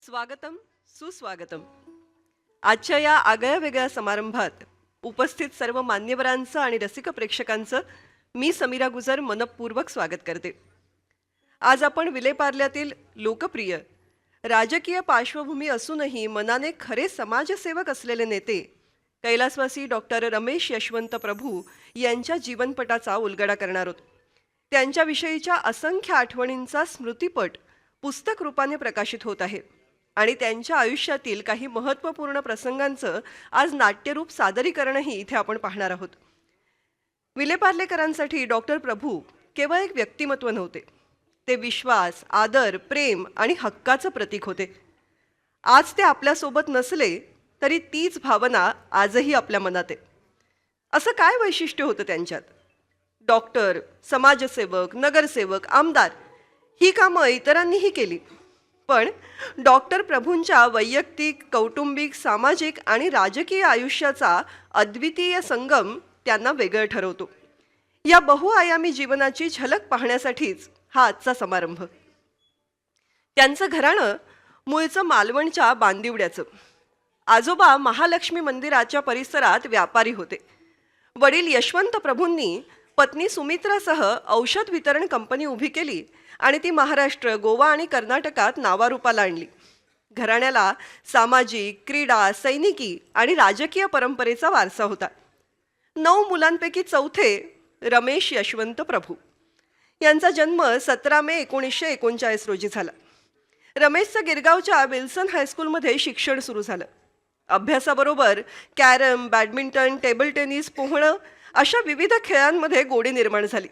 स्वागतम सुस्वागतम. आजच्या या आगळ्या वेगळ्या समारंभात उपस्थित सर्व मान्यवरांचं आणि रसिक प्रेक्षकांचं मी समीरा गुजर मनपूर्वक स्वागत करते. आज आपण विलेपार्ल्यातील लोकप्रिय राजकीय पार्श्वभूमी असूनही मनाने खरे समाजसेवक असलेले नेते कैलासवासी डॉक्टर रमेश यशवंत प्रभू यांच्या जीवनपटाचा उलगडा करणार आहोत. त्यांच्याविषयीच्या असंख्य आठवणींचा स्मृतिपट पुस्तक रूपाने प्रकाशित होत आहे आणि त्यांच्या आयुष्यातील काही महत्त्वपूर्ण प्रसंगांचं आज नाट्यरूप सादरीकरणही इथे आपण पाहणार आहोत. विलेपार्लेकरांसाठी डॉक्टर प्रभू केवळ एक व्यक्तिमत्व नव्हते, ते विश्वास, आदर, प्रेम आणि हक्काचं प्रतीक होते. आज ते आपल्यासोबत नसले तरी तीच भावना आजही आपल्या मनात आहे. असं काय वैशिष्ट्य होतं त्यांच्यात? डॉक्टर, समाजसेवक, नगरसेवक, आमदार ही कामं इतरांनीही केली, पण डॉक्टर प्रभूंच्या वैयक्तिक, कौटुंबिक, सामाजिक आणि राजकीय आयुष्याचा अद्वितीय संगम त्यांना वेगळं ठरवतो. या बहुआयामी जीवनाची झलक पाहण्यासाठीच हा आजचा समारंभ. त्यांचं घराणं मूळचं मालवणच्या बांदिवड्याचं. आजोबा महालक्ष्मी मंदिराच्या परिसरात व्यापारी होते. वडील यशवंत प्रभूंनी पत्नी सुमित्रासह औषध वितरण कंपनी उभी केली आणि ती महाराष्ट्र, गोवा आणि कर्नाटकात नावारूपाला आणली. घराण्याला सामाजिक, क्रीडा, सैनिकी आणि राजकीय परंपरेचा वारसा होता. 9 मुलांपैकी चौथे रमेश यशवंत प्रभू. यांचा जन्म 17 मे 1939 रोजी झाला. रमेशचं गिरगावच्या विल्सन हायस्कूलमध्ये शिक्षण सुरू झालं. अभ्यासाबरोबर कॅरम, बॅडमिंटन, टेबल टेनिस, पोहणं अशा विविध खेळांमध्ये गोडी निर्माण झाली.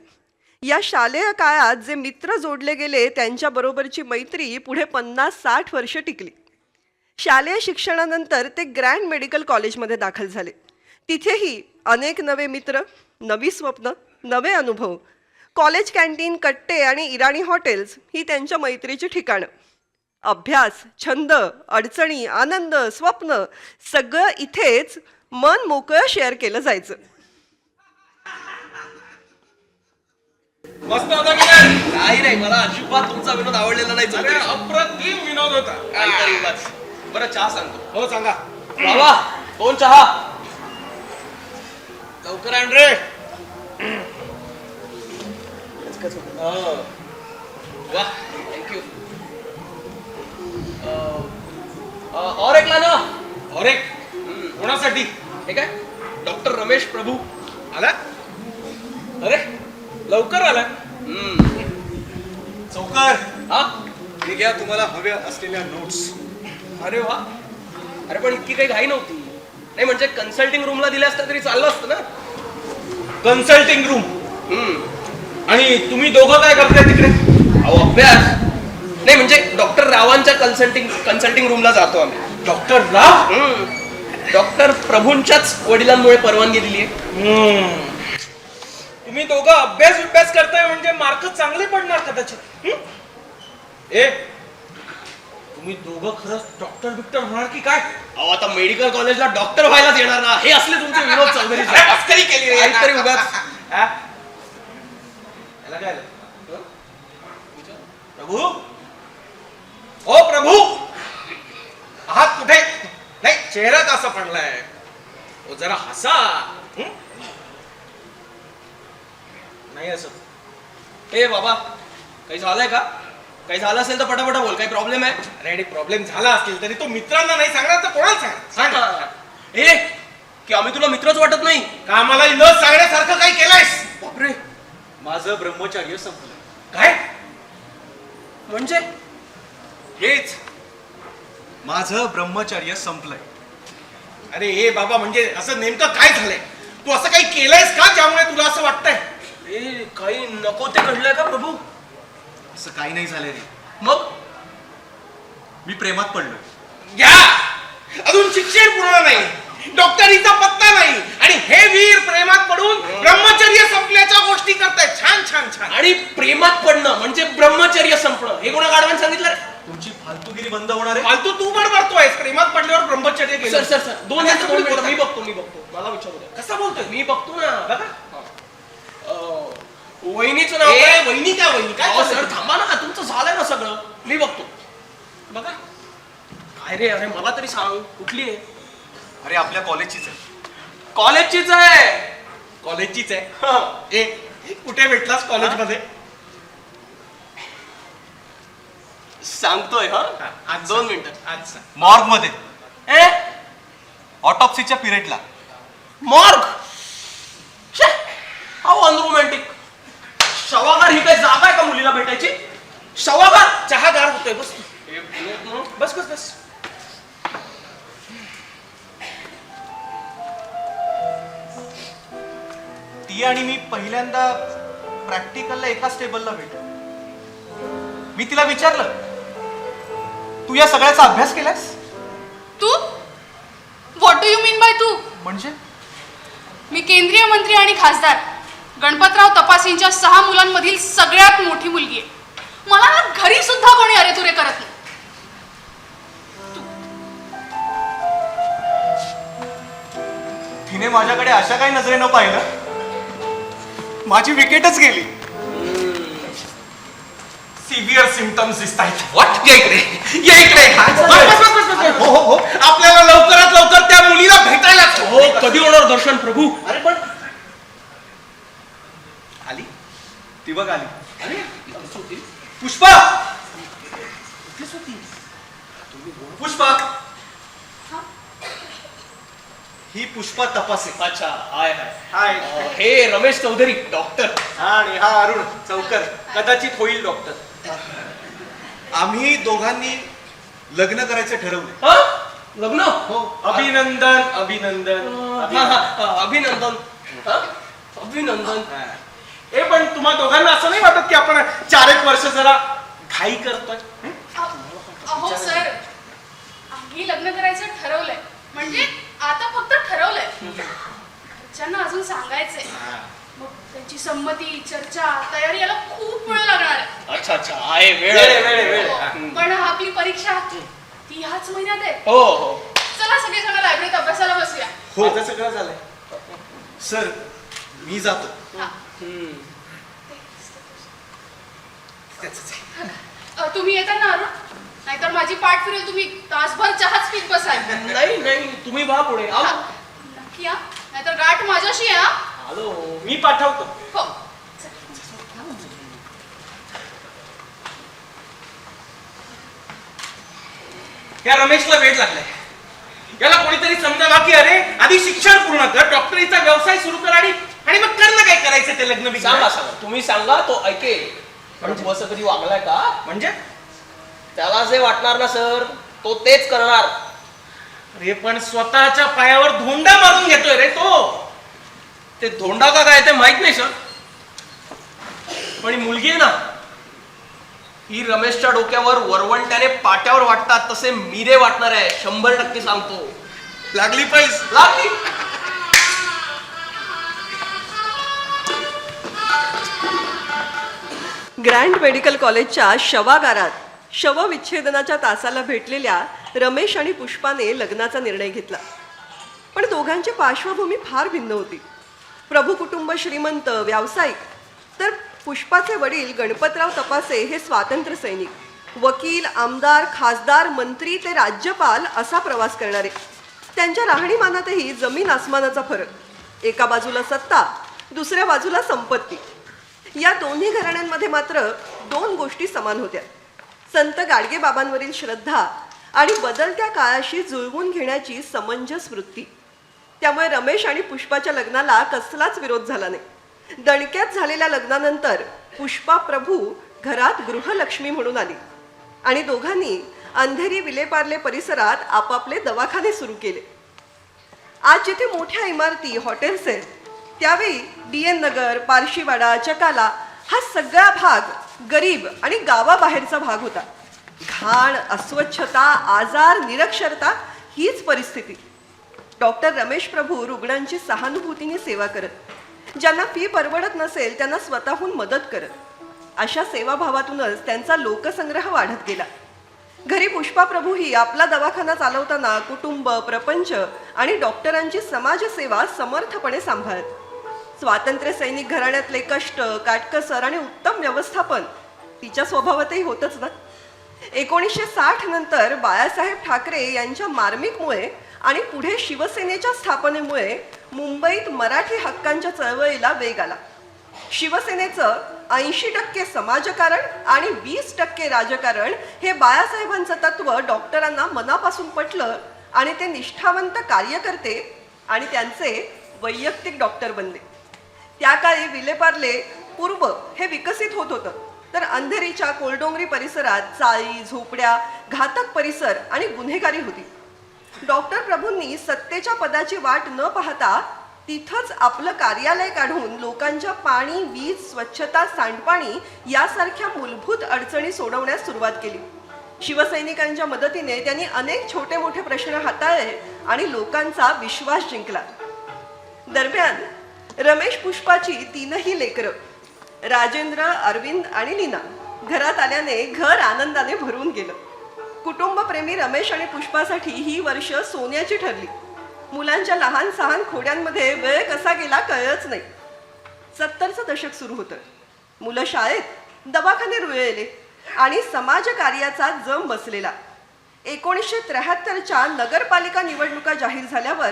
या शालेय काळात जे मित्र जोडले गेले त्यांच्याबरोबरची मैत्री पुढे 50-60 वर्ष टिकली. शालेय शिक्षणानंतर ते ग्रँड मेडिकल कॉलेजमध्ये दाखल झाले. तिथेही अनेक नवे मित्र, नवी स्वप्न, नवे अनुभव. कॉलेज कॅन्टीन, कट्टे आणि इराणी हॉटेल्स ही त्यांच्या मैत्रीची ठिकाणं. अभ्यास, छंद, अडचणी, आनंद, स्वप्न सगळं इथेच मन मोकळं शेअर केलं जायचं. मस्त होता की नाही? काही नाही, मला अजिबात तुमचा विनोद आवडलेला नाही. अरे अप्रतिम विनोद होता. काहीतरी उगाच. बरं, चहा सांगतो. हो सांगा. बाबा, 2 चहा लवकर आण रे. वा, थँक्यू. और एक ला ना. और एक कोणासाठी? हे काय, डॉक्टर रमेश प्रभू आला? अरे लवकर आला. चौकर. हा, हे घ्या तुम्हाला हव्या असलेल्या नोट्स. अरे वा. अरे पण इतकी काही घाई नव्हती. नाही म्हणजे कन्सल्टिंग रूमला दिल्या असता तरी चाललं असतं ना. Consulting room. आणि तुम्ही दोघं काय करताय तिकडे? अहो, अभ्यास. नाही म्हणजे डॉक्टर रावांच्या कन्सल्टिंग रूमला जातो आम्ही. डॉक्टर राव? डॉक्टर प्रभूंच्याच वडिलांमुळे परवानगी दिली आहे. तुम्ही दोघं अभ्यास करताय म्हणजे मार्क चांगले पडणार कदाचित. ए, तुम्ही दोघं खरंच डॉक्टर बिक्टर होणार की काय? अहो, आता मेडिकल कॉलेजला डॉक्टर व्हायलाच येणार ना. हे असले तुमचे विनोद चौधरी मस्करी केली रे. काहीतरी उगाच. याला काय आलं? प्रभू, ओ प्रभू, आहात कुठे? नाही, चेहरा कसा पडलाय? ओ जरा हसा. नाही असत. ए बाबा, काही झालंय का? काही झालं असेल तर पटापटा बोल. काही प्रॉब्लेम आहे? रेडी, प्रॉब्लेम झाला असेल तरी तो मित्रांना नाही सांगणार तर कोणाला सांग? ए, की आम्ही तुला मित्रच वाटत नाही का? आम्हाला न सांगण्यासारखं काही केलंयस? बापरे. माझं ब्रह्मचर्य संपलं. काय म्हणजे? हेच, माझं ब्रह्मचर्य संपलंय. अरे हे बाबा, म्हणजे असं नेमकं काय झालंय? तू असं काही केलंयस का ज्यामुळे तुला असं वाटतंय? ए, काही नको ते घडलंय का प्रभू? असं काही नाही झालंय रे. मग मी प्रेमात पडलोय. घ्या, अजून शिक्षण पूर्ण नाही, डॉक्टरीचा पत्ता नाही आणि हे वीर प्रेमात पडून ब्रह्मचर्य संपल्याच्या गोष्टी करताय. छान छान छान. आणि प्रेमात पडणं म्हणजे ब्रह्मचर्य संपणं हे कोणा गाडवान सांगितलं रे? तुमची फालतूगिरी बंद होणार आहे? फालतू तू बडबडतोयस. प्रेमात पडल्यावर ब्रह्मचर्य केलं. सर दोन मिनिटं बोला. मी बघतो. मला विचारू द्या. कसं बोलतोय? मी बघतो ना. बघा. वहिनीचं नाव काय? वहिनी काय? वहिनी काय? सर थांबा ना, तुमचं झालंय ना सगळं. मी बघतो. बघा. अरे अरे मला तरी सांग कुठली आहे? अरे आपल्या कॉलेजचीच आहे. कॉलेजचीच आहे. कॉलेजचीच आहे. हं. ए कुठे भेटलास कॉलेजमध्ये? सांगतोय हा आज 2 मिनिटं. अच्छा. मॉर्ग मध्ये ए ऑटोप्सीच्या पिरियडला. मॉर्ग. How unromantic. शवागार ही काही जागा आहे का मुलीला भेटायची? शवागार. चहा गार होतोय. बस हे पुण्यात ना. बस बस बस. ती आणि मी पहिल्यांदा प्रॅक्टिकलला एकाच टेबलला भेटलो. मी तिला विचारलं, तू या सगळ्याचा अभ्यास केलास? तू what do you mean by तू? म्हणजे मी केंद्रीय मंत्री आणि खासदार गणपतराव तपासेंच्या 6 मुलांमधील सगळ्यात मोठी मुलगी आहे. मला ना घरी सुद्धा कोणी अरे तुरे करत नाही. तिने माझ्याकडे अशा काही नजरेनं पाहिलं, माझी विकेटच गेली. सिव्हिअर सिम्पटम्स दिसत आहेत. व्हॉट? ये इकडे ये इकडे. बस बस बस बस बस. हो हो हो. आपल्याला लवकरात लवकर त्या मुलीला भेटायला. हो कधी होणार दर्शन प्रभू? अरे पण आली ती बघ आली. अरे पुष्पा, पुष्पा, ही पुष्पा तपासे. अच्छा हाय हाय. हाय. हे रमेश चौधरी डॉक्टर. आणि हा अरुण चौकर, कदाचित होईल डॉक्टर. आम्ही दोघांनी लग्न करायचं ठरवलं. हा लग्न. हो. अभिनंदन अभिनंदन. हा, हा, अभिनंदन. हा? अभिनंदन. ए पण तुम्हा दोघांना असं नाही वाटत की आपण 4 वर्ष जरा घाई करतोय? अहो सर, आम्ही लग्न करायचं ठरवलंय. म्हणजे आता फक्त ठरवलंय. घरच्यांना अजून सांगायचंय. मग त्यांची संमती, चर्चा, तयारी याला खूप वेळ लागणार आहे. अच्छा अच्छा आहे वेळ वेळ आहे. आहे, वेळ आहे, वेळ हो. आहे. पण आपली परीक्षा ती ह्याच महिन्यात आहे. हो हो. चला सगळे जण लायब्ररीत अभ्यासाला बसूया. हो. माझं सगळं झालंय. सर, मी जातो. हा. हम्म. तुम्ही येता ना अरुण? नाहीतर माझी पाठ फिरेल. तुम्ही तासभर चहाच पीत बसाल. नाही नाही तुम्ही व्हा पुढे. हा. नक्की या, नाहीतर गाठ माझ्याशी आहे, हा. आलो. मी पाठवतो. हो. या रमेशला वेळ लागलाय. याला कोणीतरी समजावा की अरे आधी शिक्षण पूर्ण कर, डॉक्टरीचा व्यवसाय सुरू कर आणि आणि मग कर ना काय करायचं ते लग्न बिग्न. सांगा सांगा तुम्ही सांगा तो ऐकेल. पण तू असं कधी वागलाय का? म्हणजे त्याला जे वाटणार ना सर तो तेच करणार. अरे पण स्वतःच्या पायावर धोंडा मारून घेतोय रे तो. ते धोंडा का काय ते माहित नाही सर. पण ही मुलगी आहे ना, ही रमेशच्या डोक्यावर वरवंट्याने पाट्यावर वाटतात तसे मिरे वाटणार आहे. 100% सांगतो. लागली पैस. लागली. ग्रँड मेडिकल कॉलेजच्या शवागारात शवविच्छेदनाच्या तासाला भेटलेल्या रमेश आणि पुष्पाने लग्नाचा निर्णय घेतला. पण दोघांची पार्श्वभूमी फार भिन्न होती. प्रभू कुटुंब श्रीमंत व्यावसायिक, तर पुष्पाचे वडील गणपतराव तपासे हे स्वातंत्र्य सैनिक, वकील, आमदार, खासदार, मंत्री ते राज्यपाल असा प्रवास करणारे. त्यांच्या राहणीमानातही जमीन आसमानाचा फरक. एका बाजूला सत्ता, दुसऱ्या बाजूला संपत्ती. या दोन्ही घराण्यांमध्ये मात्र 2 गोष्टी समान होत्या: संत गाडगेबाबांवरील श्रद्धा आणि बदलत्या काळाशी जुळवून घेण्याची समंजस वृत्ती. त्यामुळे रमेश आणि पुष्पाच्या लग्नाला कसलाच विरोध झाला नाही. दणक्यात झालेल्या लग्नानंतर पुष्पा प्रभू घरात गृहलक्ष्मी म्हणून आली आणि दोघांनी अंधेरी विलेपार्ले परिसरात आपापले दवाखाने सुरू केले. आज जिथे मोठ्या इमारती, हॉटेल्स आहेत, त्यावेळी DN नगर, पारशीवाडा, चकाला हा सगळा भाग गरीब आणि गावाबाहेरचा भाग होता. घाण, अस्वच्छता, आजार, निरक्षरता हीच परिस्थिती. डॉक्टर रमेश प्रभू रुग्णांची सहानुभूतीने सेवा करत, ज्यांना फी परवडत नसेल त्यांना स्वतःहून मदत करत. अशा सेवाभावातूनच त्यांचा लोकसंग्रह वाढत गेला. घरी पुष्पा प्रभूही आपला दवाखाना चालवताना कुटुंब, प्रपंच आणि डॉक्टरांची समाजसेवा समर्थपणे सांभाळत. स्वातंत्र्य सैनिक घराण्यातले कष्ट, काटकसर आणि उत्तम व्यवस्थापन तिच्या स्वभावातही होतच ना. 1960 नंतर बाळासाहेब ठाकरे यांच्या मार्मिकमुळे आणि पुढे शिवसेनेच्या स्थापनेमुळे मुंबईत मराठी हक्कांच्या चळवळीला वेग आला. शिवसेनेचं 80% समाजकारण आणि 20% राजकारण हे बाळासाहेबांचं तत्व डॉक्टरांना मनापासून पटलं आणि ते निष्ठावंत कार्यकर्ते आणि त्यांचे वैयक्तिक डॉक्टर बनले. त्या काळी विलेपार्ले पूर्व हे विकसित होत होतं, तर अंधेरीच्या कोलडोंगरी परिसरात चाळी, झोपड्या, घातक परिसर आणि गुन्हेगारी होती. डॉक्टर प्रभूंनी सत्तेच्या पदाची वाट न पाहता तिथंच आपलं कार्यालय काढून लोकांच्या पाणी, वीज, स्वच्छता, सांडपाणी यासारख्या मूलभूत अडचणी सोडवण्यास सुरुवात केली. शिवसैनिकांच्या मदतीने त्यांनी अनेक छोटे मोठे प्रश्न हाताळले आणि लोकांचा विश्वास जिंकला. दरम्यान रमेश पुष्पाची 3ही लेकरं राजेंद्र, अरविंद आणि लीना घरात आल्याने घर आनंदाने भरून गेलं. कुटुंबप्रेमी रमेश आणि पुष्पासाठी ही वर्ष सोन्याची ठरली. मुलांच्या लहान सहान खोड्यांमध्ये वेळ कसा गेला कळलंच नाही. 70चं दशक सुरू होतं. मुलं शाळेत, दवाखाने रुळले आणि समाजकार्याचा जम बसलेला. 1973च्या नगरपालिका निवडणुका जाहीर झाल्यावर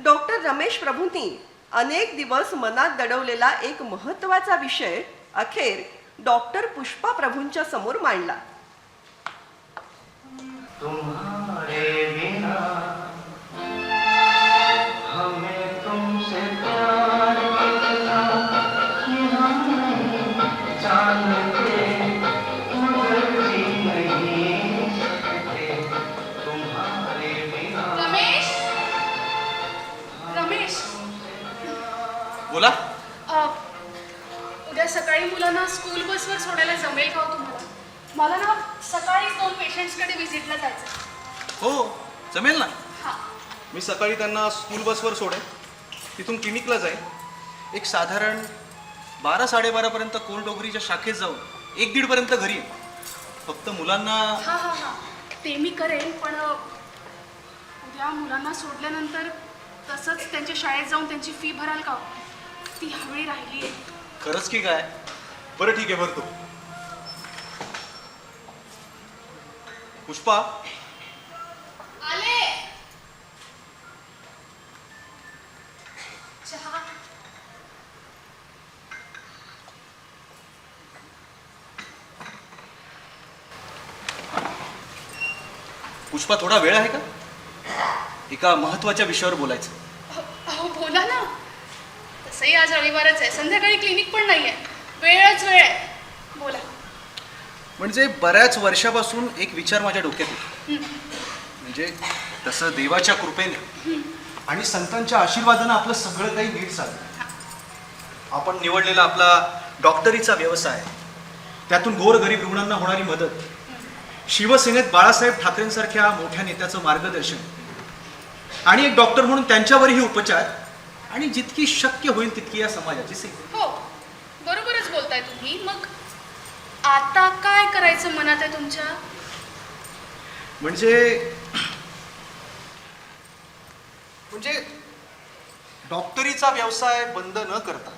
डॉक्टर रमेश प्रभूंनी अनेक दिवस मनात दडवलेला एक महत्त्वाचा विषय अखेर डॉक्टर पुष्पा प्रभूंच्या समोर मांडला. तुम्हारे बिना हमें तुमसे प्यार कितना कि हम नहीं जानते, मगर जी नहीं सकते तुम्हारे बिना. रमेश, रमेश, बोला. उद्या सकाळी मुलांना स्कूल बसवर सोडायला जमेल का हो तुम्हाला? मला ना सकाळी 2 पेशंट्सकडे व्हिजिटला जायचं. हो, जमेल ना. हां. मी सकाळी त्यांना स्कूल बसवर सोडेन, तिथून क्लिनिकला जाईन. एक साधारण 12-12:30 कोलडोगरीच्या शाखेत जाऊन 1-1:30 पर्यंत घरी येईन. फक्त मुलांना हां हां हां ते मी करेन, पण उद्या मुलांना सोडल्यानंतर तसंच त्यांच्या शाळेत जाऊन त्यांची फी भराल का? ती हवी राहिली आहे. खरंच की काय? बरं ठीक आहे, भरतो. पुष्पा, आले. चहा. पुष्पा थोडा वेळ आहे का? एका महत्वाच्या विषयावर बोलायचं. अहो बोला ना. तसंही आज रविवारच आहे, संध्याकाळी क्लिनिक पण नाही आहे, वेळच वेळ आहे. बोला. म्हणजे बऱ्याच वर्षापासून एक विचार माझ्या डोक्यात येतो. म्हणजे तसं देवाच्या कृपेने आणि संतांच्या आशीर्वादानं आपलं सगळं काही नीट चाललं. आपण निवडलेला आपला डॉक्टरीचा व्यवसाय, त्यातून गोरगरीब रुग्णांना होणारी मदत, शिवसेनेत बाळासाहेब ठाकरेंसारख्या मोठ्या नेत्याचं मार्गदर्शन आणि एक डॉक्टर म्हणून त्यांच्यावरही उपचार आणि जितकी शक्य होईल तितकी या समाजाची सेवा. हो, बरोबरच बोलताय तुम्ही. मग आता काय करायचं मनात आहे तुमच्या? म्हणजे डॉक्टरीचा व्यवसाय बंद न करता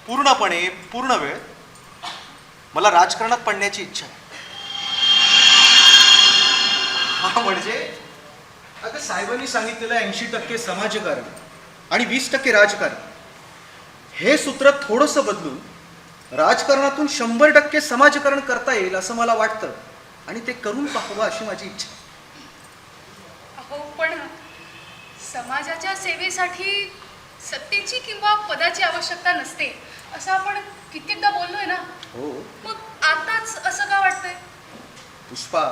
पूर्णपणे पूर्ण वेळ मला राजकारणात पडण्याची इच्छा आहे. हा म्हणजे आता साहेबांनी सांगितलेलं 80% समाजकारण आणि 20% राजकारण हे सूत्र थोडंसं बदलून राजकारणातून 100% समाजकारण करता येईल असं मला वाटतं आणि ते करून पाहावं अशी माझी इच्छा. अहो पण समाजाच्या सेवेसाठी सत्तेची किंवा पदाची आवश्यकता नसते असं आपण कित्येकदा बोललोय ना. हो मग आताच असं का वाटतंय? पुष्पा,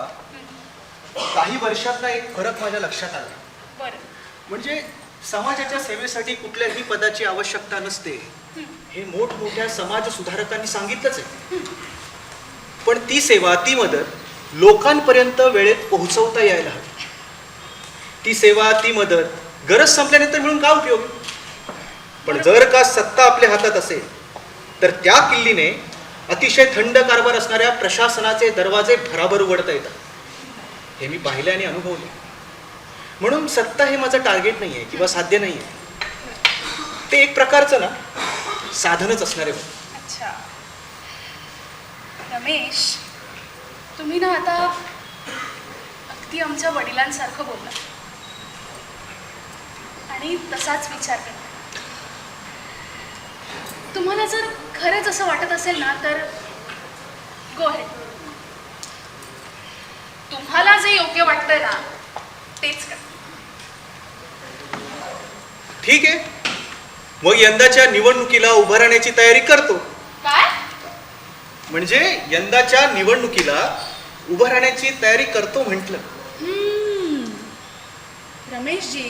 काही वर्षातला एक फरक माझ्या लक्षात आला. बरं. म्हणजे समाजाच्या सेवेसाठी कुठल्याही पदाची आवश्यकता नसते हे मोठमोठ्या समाज सुधारकांनी सांगितलंच आहे. पण ती सेवा, ती मदत लोकांपर्यंत वेळेत पोहोचवता यायला हवी. ती सेवा, ती मदत गरज संपल्यानंतर मिळून का उपयोग? पण जर का सत्ता आपल्या हातात असेल तर त्या किल्लीने अतिशय थंड कारभार असणाऱ्या प्रशासनाचे दरवाजे भराभर उघडता येतात. हे मी पाहिले आणि अनुभवले. म्हणून सत्ता हे माझं टार्गेट नाही आहे किंवा साध्य नाही आहे. ते एक प्रकारचं ना साधनच असणार आहे. अच्छा रमेश, तुम्ही ना आता अगदी आमच्या वडिलांसारखं बोलला आणि तसाच विचार केला. तुम्हाला जर खरंच असं वाटत असेल ना तर गो अहेड. तुम्हाला जे योग्य वाटतंय ना तेच करा. ठीक आहे, मग यंदाच्या निवडणुकीला उभं राहण्याची तयारी करतो. काय? म्हणजे यंदाच्या निवडणुकीला उभं राहण्याची तयारी करतो म्हटलं. रमेशजी,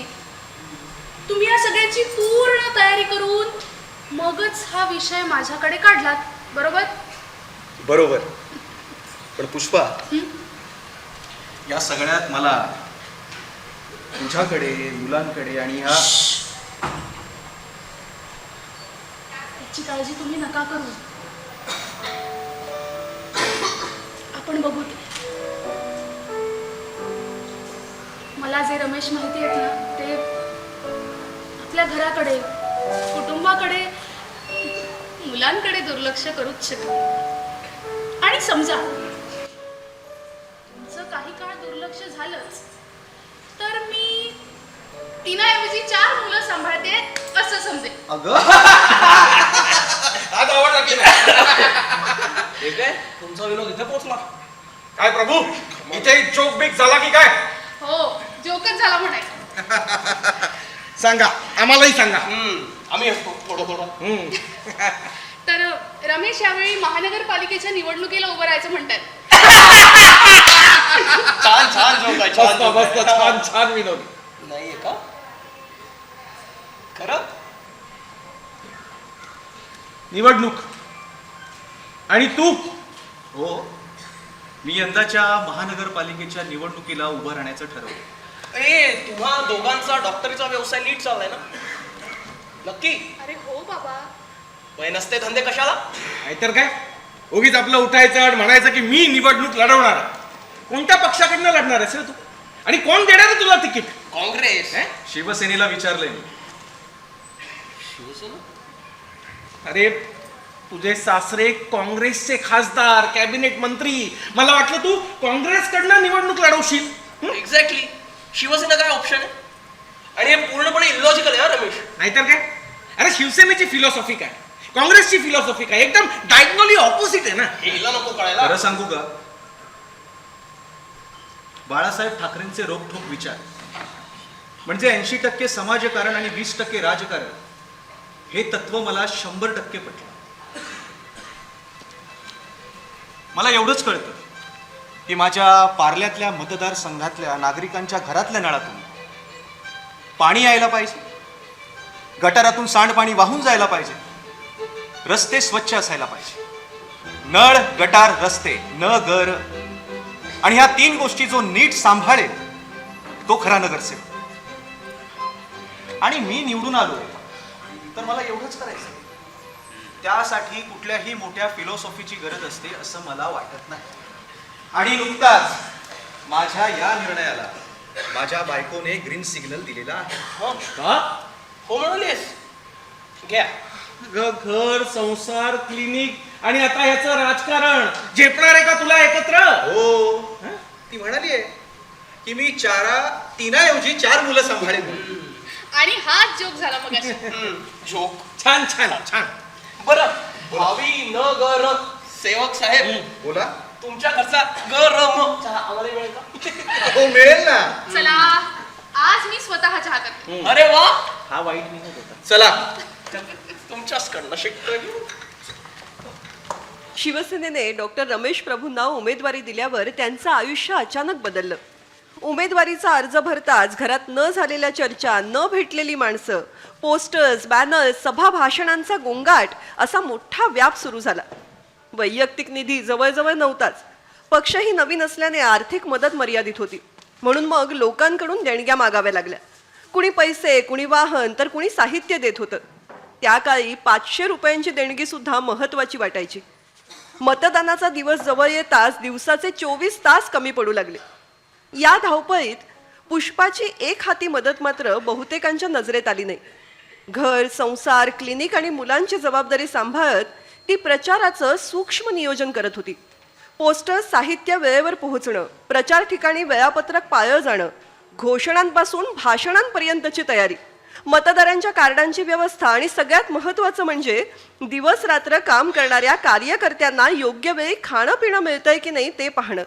तुम्ही या सगळ्याची पूर्ण तयारी करून मगच हा विषय माझ्याकडे काढलात, बरोबर? बरोबर. पण पुष्पा, या सगळ्यात मला तुझ्याकडे, मुलांकडे आणि ह्या याची काळजी तुम्ही नका करू. आपण बघू. मला जे रमेश माहिती आहेत ना ते आपल्या घराकडे, कुटुंबाकडे, मुलांकडे दुर्लक्ष करूच शकत. आणि समजा तुमचं काही काळ दुर्लक्ष झालंच तर मी 3 ऐवजी 4 मुलं सांभाळते असं समजेल. अगं आज आवडला की नाही? हे काय तुमचा विनोद इथे पोहोचला काय प्रभू? इथे जोक बिक झाला की काय? हो, जोकच झाला म्हणायचं. सांगा, आम्हालाही सांगा. आम्ही असतो थोडं थोडं. तर रमेश यावेळी महानगरपालिकेच्या निवडणुकीला उभं राहायचं म्हणतात. छान छान जोक आहे, छान joke आहे. छान छान विनोद. नाहीये का खरं? निवडणूक आणि तू हो, मी यंदाच्या महानगरपालिकेच्या निवडणुकीला उभं राहण्याचं ठरवलं. तुम्हा दोघांचा डॉक्टरीचा व्यवसाय नीट चाललाय ना? नक्की? अरे हो बाबा. वय नसते धंदे कशाला? नाहीतर काय, उगीच आपलं उठायचं आणि म्हणायचं की मी निवडणूक लढवणार आहे. कोणत्या पक्षाकडनं लढणार आहेस रे तू? आणि कोण देणार आहे तुला तिकीट? काँग्रेस. शिवसेनेला विचारलंय मी. शिवसेना? अरे तुझे सासरे काँग्रेसचे खासदार, कॅबिनेट मंत्री. मला वाटलं तू काँग्रेसकडनं निवडणूक लढवशील. एक्झॅक्टली. शिवसेना काय ऑप्शन आहे? आणि हे पूर्णपणे इलॉजिकल आहे रमेश. नाहीतर काय? अरे शिवसेनेची फिलॉसॉफी काय, काँग्रेसची फिलॉसॉफी काय, एकदम डायगोनली ऑपोजिट आहे ना. हे हिला नको कळायला. खरं सांगू का, बाळासाहेब ठाकरेंचे रोखठोक विचार म्हणजे 80% समाजकारण आणि 20% राजकारण हे तत्व मला 100% पटलं. मला एवढंच कळतं की माझ्या पार्ल्यातल्या मतदारसंघातल्या नागरिकांच्या घरातल्या नळातून पाणी यायला पाहिजे, गटारातून सांडपाणी वाहून जायला पाहिजे, रस्ते स्वच्छ असायला पाहिजे. नळ, गटार, रस्ते, न घर आणि ह्या 3 गोष्टी जो नीट सांभाळेल तो खरा नगरसेवक. आणि मी निवडून आलो तर मला एवढंच करायचं. त्यासाठी कुठल्याही मोठ्या फिलॉसॉफीची गरज असते असं मला वाटत नाही. आणि नुकताच माझ्या या निर्णयाला माझ्या बायकोने ग्रीन सिग्नल दिलेला आहे. का? हो म्हणालीस? घ्या. घर, संसार, क्लिनिक आणि आता ह्याचं राजकारण झेपणार आहे का तुला एकत्र? हो, ती म्हणाली आहे की मी 3 ऐवजी 4 मुलं सांभाळेन. आणि हाच जोक झाला मग. जोक. छान छान छान. बरं, भावी न गर सेवक साहेब, बोला. तुमच्या घरचा गरम चहा आम्हाला मिळेल का? हो, मिळेल ना. चला, आज मी स्वतः चहा करते. अरे वा, हा वाईट विनोद होता. चला. तुमच्याचकडनं शिकतोय. शिवसेनेने डॉक्टर रमेश प्रभूंना उमेदवारी दिल्यावर त्यांचं आयुष्य अचानक बदललं. उमेदवारीचा अर्ज भरताच घरात न झालेल्या चर्चा, न भेटलेली माणसं, पोस्टर्स, बॅनर्स, सभा भाषणांचा गोंगाट असा मोठा व्याप सुरू झाला. वैयक्तिक निधी जवळजवळ नव्हताच. पक्षही नवीन असल्याने आर्थिक मदत मर्यादित होती. म्हणून मग लोकांकडून देणग्या मागाव्या लागल्या. कुणी पैसे, कुणी वाहन, तर कुणी साहित्य देत होतं. त्या काळी 500 रुपयांची देणगी सुद्धा महत्वाची वाटायची. मतदानाचा दिवस जवळ येताच दिवसाचे 24 तास कमी पडू लागले. या धावपळीत पुष्पाची एक हाती मदत मात्र बहुतेकांच्या नजरेत आली नाही. घर, संसार, क्लिनिक आणि मुलांची जबाबदारी सांभाळत ती प्रचाराचं सूक्ष्म नियोजन करत होती. पोस्टर साहित्य वेळेवर पोहोचणं, प्रचार ठिकाणी वेळापत्रक पाळलं जाणं, घोषणांपासून भाषणांपर्यंतची तयारी, मतदारांच्या कार्डांची व्यवस्था आणि सगळ्यात महत्त्वाचं म्हणजे दिवस रात्र काम करणाऱ्या कार्यकर्त्यांना योग्य वेळी खाणं पिणं मिळतंय की नाही ते पाहणं.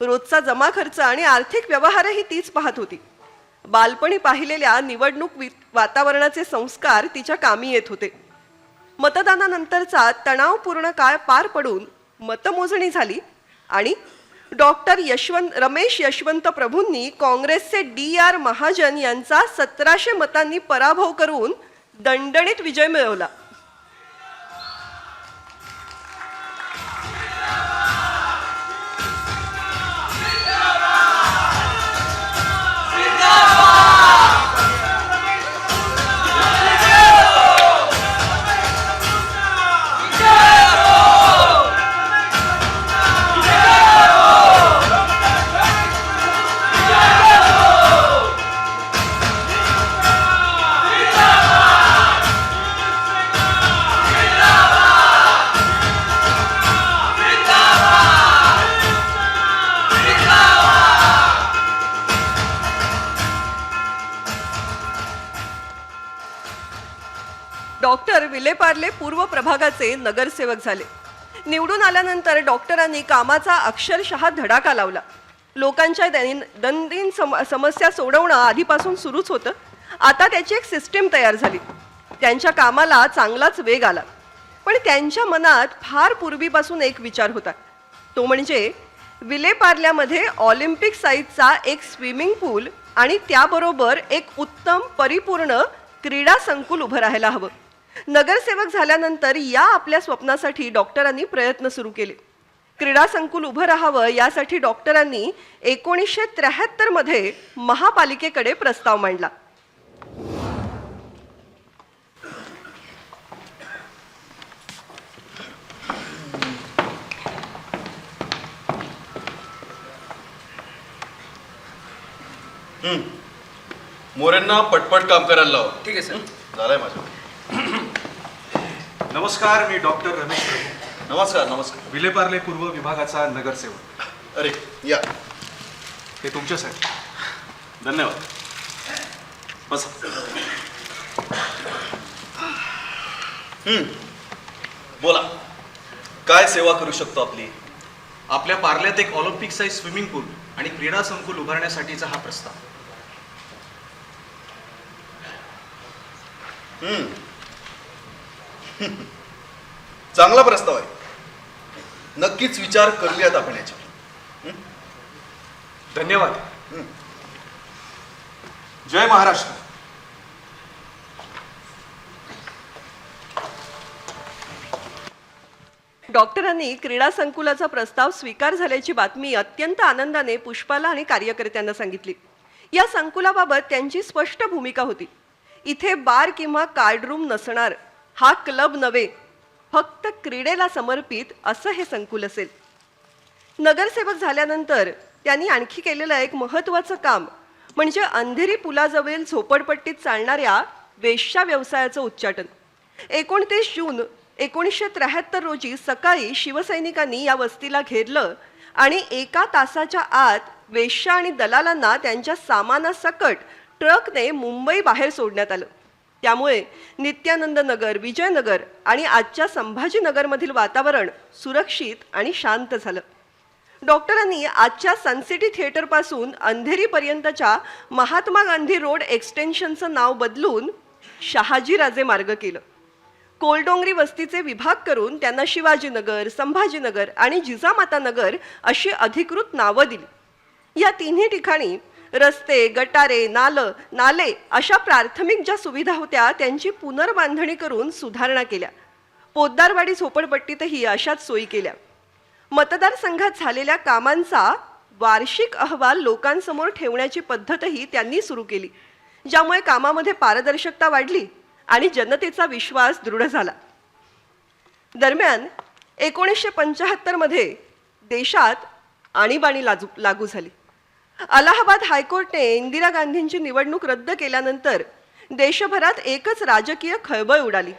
रोजचा जमा खर्च आणि आर्थिक व्यवहारही तीच पाहत होती. बालपणी पाहिलेल्या निवडणूक वातावरणाचे संस्कार तिच्या कामी येत होते. मतदानानंतरचा तणावपूर्ण काळ पार पडून मतमोजणी झाली आणि डॉक्टर रमेश यशवंत प्रभूंनी काँग्रेसचे DR महाजन यांचा 1700 मतांनी पराभव करून दणदणीत विजय मिळवला. डॉक्टर विलेपार्ले पूर्व प्रभागाचे नगरसेवक झाले. निवडून आल्यानंतर डॉक्टरांनी कामाचा अक्षरशः धडाका लावला. लोकांच्या दैनंदिन समस्या सोडवणं आधीपासून सुरूच होतं. आता त्याची एक सिस्टीम तयार झाली. त्यांच्या कामाला चांगलाच वेग आला. पण त्यांच्या मनात फार पूर्वीपासून एक विचार होता. तो म्हणजे विलेपार्ल्यामध्ये ऑलिम्पिक साईजचा एक स्विमिंग पूल आणि त्याबरोबर एक उत्तम परिपूर्ण क्रीडा संकुल उभं राहायला हवं. नगरसेवक झाल्यानंतर या आपल्या स्वप्नासाठी डॉक्टरांनी प्रयत्न सुरू केले. क्रीडा संकुल उभं राहावं यासाठी डॉक्टरांनी 1973 मध्ये महापालिकेकडे प्रस्ताव मांडला. मोरेंना पटपट काम करायला लाव. ठीक आहे सर. झालंय माझं. नमस्कार, मी डॉक्टर रमेश प्रभू, नमस्कार. नमस्कार. विलेपार्ले पूर्व विभागाचा नगरसेवक. अरे या. हे तुमच्यासाठी. धन्यवाद. बस. बोला, काय सेवा करू शकतो आपली? आपल्या पार्ल्यात एक ऑलिम्पिक साईज स्विमिंग पूल आणि क्रीडा संकुल उभारण्यासाठीचा हा प्रस्ताव. चांगला प्रस्ताव आहे. नक्कीच विचार करूयात आपण याच्यावर. धन्यवाद. जय महाराष्ट्र. डॉक्टरांनी क्रीडा संकुलाचा प्रस्ताव स्वीकार झाल्याची बातमी अत्यंत आनंदाने पुष्पाला आणि कार्यकर्त्यांना सांगितली. या संकुलाबाबत त्यांची स्पष्ट भूमिका होती. इथे बार किंवा कार्ड रूम नसणार, हा क्लब नव्हे, फक्त क्रीडेला समर्पित असं हे संकुल असेल. नगरसेवक झाल्यानंतर त्यांनी आणखी केलेलं एक महत्त्वाचं काम म्हणजे अंधेरी पुलाजवळील झोपडपट्टीत चालणाऱ्या वेश्या व्यवसायाचं उच्चाटन. 29 जून 1973 रोजी सकाळी शिवसैनिकांनी या वस्तीला घेरलं आणि 1 तासाच्या आत वेश्या आणि दलालांना त्यांच्या सामानासकट ट्रकने मुंबई बाहेर सोडण्यात आलं. त्यामुळे नित्यानंद नगर, विजयनगर आणि आजच्या संभाजीनगरमधील वातावरण सुरक्षित आणि शांत झालं. डॉक्टरांनी आजच्या सनसिटी थिएटरपासून अंधेरीपर्यंतच्या महात्मा गांधी रोड एक्सटेन्शनचं नाव बदलून शहाजीराजे मार्ग केलं. कोलडोंगरी वस्तीचे विभाग करून त्यांना शिवाजीनगर, संभाजीनगर आणि जिजामाता नगर अशी अधिकृत नावं दिली. या तिन्ही ठिकाणी रस्ते, गटारे, नाले अशा प्राथमिक ज्या सुविधा होत्या त्यांची पुनर्बांधणी करून सुधारणा केल्या. पोद्दारवाडी झोपडपट्टीतही अशाच सोयी केल्या. मतदारसंघात झालेल्या कामांचा वार्षिक अहवाल लोकांसमोर ठेवण्याची पद्धतही त्यांनी सुरू केली, ज्यामुळे कामामध्ये पारदर्शकता वाढली आणि जनतेचा विश्वास दृढ झाला. दरम्यान 1975 मध्ये देशात आणीबाणी लागू झाली. अलाहाबाद हायकोर्टने इंदिरा गांधींची निवडणूक रद्द केल्यानंतर देशभरात एकच राजकीय खळबळ उडाली.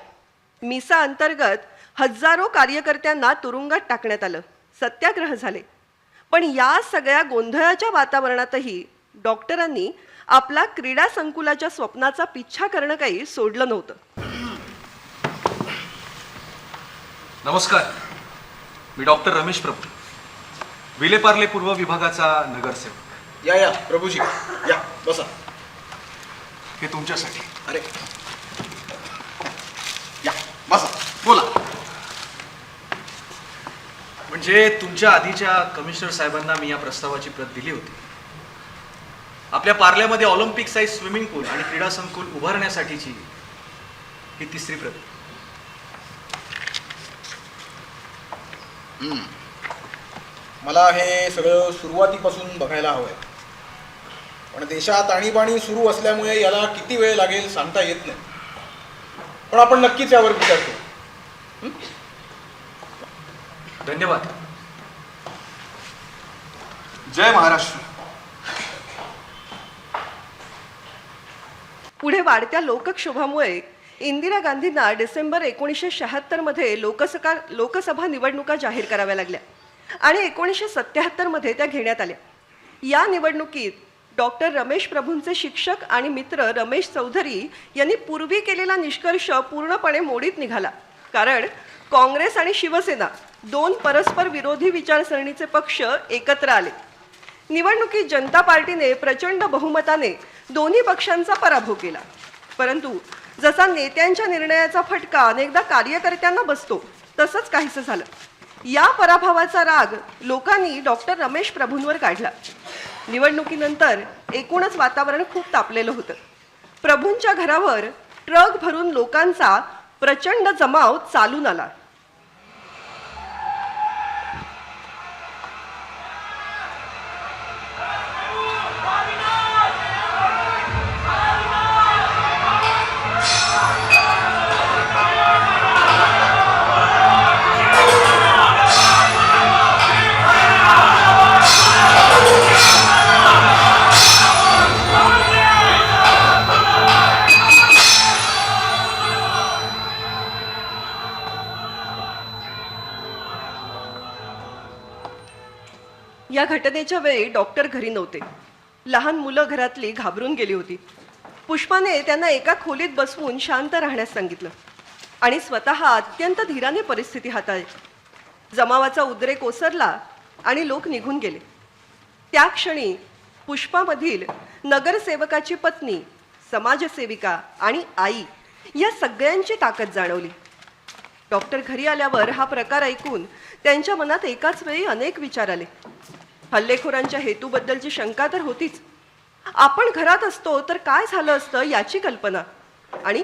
मिसा अंतर्गत हजारो कार्यकर्त्यांना तुरुंगात टाकण्यात आलं. सत्याग्रह झाले. पण या सगळ्या गोंधळाच्या वातावरणातही डॉक्टरांनी आपला क्रीडा संकुलाच्या स्वप्नाचा पिच्छा करणं काही सोडलं नव्हतं. नमस्कार, मी डॉक्टर रमेश प्रभू, विलेपार्ले पूर्व विभागाचा नगरसेवक. या प्रभूजी या, बसा. हे तुमच्यासाठी. अरे या, बसा, बोला. म्हणजे तुमच्या आधीच्या कमिशनर साहेबांना मी या प्रस्तावाची प्रत दिली होती. आपल्या पार्ल्यामध्ये ऑलिम्पिक साईज स्विमिंग पूल आणि क्रीडा संकुल उभारण्यासाठीची ही तिसरी प्रत. मला हे सगळं सुरुवातीपासून बघायला हवंय, पण देशात आणीबाणी सुरू असल्यामुळे याला किती वेळ लागेल सांगता येत नाही. पण आपण नक्कीच यावर विचार करू. धन्यवाद. जय महाराष्ट्र. पुढे वाढत्या लोकक्षोभामुळे इंदिरा गांधींना डिसेंबर 1976 मध्ये लोकसभा निवडणुका जाहीर कराव्या लागल्या आणि 1977 मध्ये त्या घेण्यात आल्या. या निवडणुकीत डॉक्टर रमेश प्रभूंचे शिक्षक आणि मित्र रमेश चौधरी यांनी पूर्वी केलेला निष्कर्ष पूर्णपणे मोडीत निघाला. कारण काँग्रेस आणि शिवसेना दोन परस्पर विरोधी विचारसरणीचे पक्ष एकत्र आले. निवडणुकीत जनता पार्टीने प्रचंड बहुमताने दोन्ही पक्षांचा पराभव केला. परंतु जसा नेत्यांच्या निर्णयाचा फटका अनेकदा कार्यकर्त्यांना बसतो तसंच काहीसं झालं. या पराभवाचा राग लोकांनी डॉक्टर रमेश प्रभूंवर काढला. निवडणुकीनंतर एकूणच वातावरण खूप तापलेलं होतं. प्रभूंच्या घरावर ट्रक भरून लोकांचा प्रचंड जमाव चालून आला. या घटनेच्या वेळी डॉक्टर घरी नव्हते. लहान मुलं घरातली घाबरून गेली होती. पुष्पाने त्यांना एका खोलीत बसवून शांत राहण्यास सांगितलं आणि स्वतः अत्यंत धीराने परिस्थिती हाताळली. जमावाचा उद्रेक ओसरला आणि लोक निघून गेले. त्या क्षणी पुष्पामधील नगरसेवकाची पत्नी, समाजसेविका आणि आई या सगळ्यांची ताकद जाणवली. डॉक्टर घरी आल्यावर हा प्रकार ऐकून त्यांच्या मनात एकाच वेळी अनेक विचार आले. हल्लेखोरांच्या हेतूबद्दलची शंका तर होतीच. आपण घरात असतो तर काय झालं असतं याची कल्पना, आणि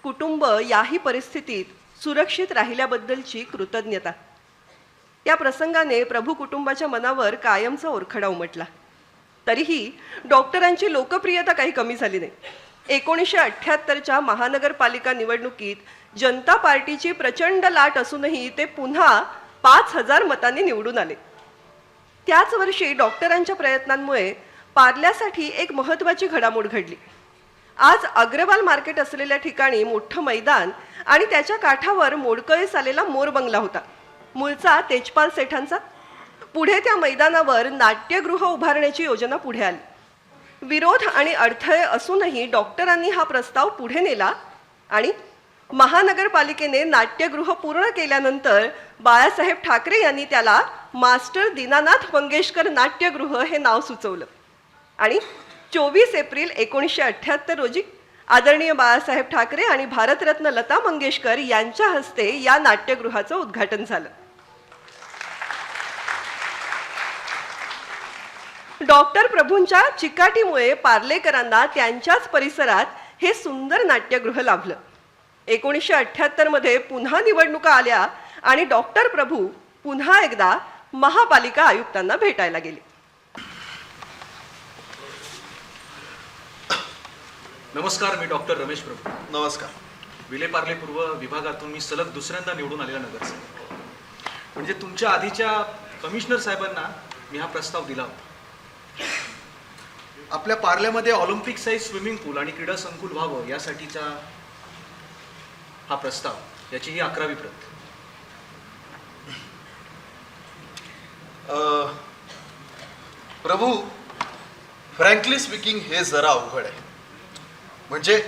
कुटुंब याही परिस्थितीत सुरक्षित राहिल्याबद्दलची कृतज्ञता. या प्रसंगाने प्रभू कुटुंबाच्या मनावर कायमचा ओरखडा उमटला. तरीही डॉक्टरांची लोकप्रियता काही कमी झाली नाही. 1978च्या महानगरपालिका निवडणुकीत जनता पार्टीची प्रचंड लाट असूनही ते पुन्हा 5,000 मतांनी निवडून आले. त्याच वर्षी डॉक्टरांच्या प्रयत्नांमुळे पार्ल्यासाठी एक महत्त्वाची घडामोड घडली. आज अग्रवाल मार्केट असलेल्या ठिकाणी मोठं मैदान आणि त्याच्या काठावर मोडकळीस आलेला मोर बंगला होता, मूळचा तेजपाल सेठांचा. पुढे त्या मैदानावर नाट्यगृह उभारण्याची योजना पुढे आली. विरोध आणि अडथळे असूनही डॉक्टरांनी हा प्रस्ताव पुढे नेला आणि महानगरपालिकेने नाट्यगृह पूर्ण केल्यानंतर बाळासाहेब ठाकरे यांनी त्याला मास्टर दीनानाथ मंगेशकर नाट्यगृह हे नाव सुचवलं आणि 24 एप्रिल 1978 रोजी आदरणीय बाळासाहेब ठाकरे आणि भारतरत्न लता मंगेशकर यांच्या हस्ते या नाट्यगृहाचं उद्घाटन झालं. डॉक्टर प्रभूंच्या चिकाटीमुळे पार्लेकरांना त्यांच्याच परिसरात हे सुंदर नाट्यगृह लाभलं. 1978 मध्ये पुन्हा निवडणुका आल्या आणि डॉक्टर प्रभू पुन्हा एकदा महापालिका आयुक्तांना भेटायला गेले. नमस्कार, मी डॉक्टर रमेश प्रभू. नमस्कार. विलेपार्ले पूर्व विभागातून मी सलग दुसऱ्यांदा निवडून आलेला नगरसेवक. म्हणजे तुमच्या आधीच्या कमिशनर साहेबांना मी हा प्रस्ताव दिला होता. आपल्या पार्ल्यामध्ये ऑलिम्पिक साईज स्विमिंग पूल आणि क्रीडा संकुल व्हावं यासाठीचा हा प्रस्ताव, याची ही 11वी प्रत. प्रभू, फ्रँकली स्पीकिंग हे जरा अवघड आहे. म्हणजे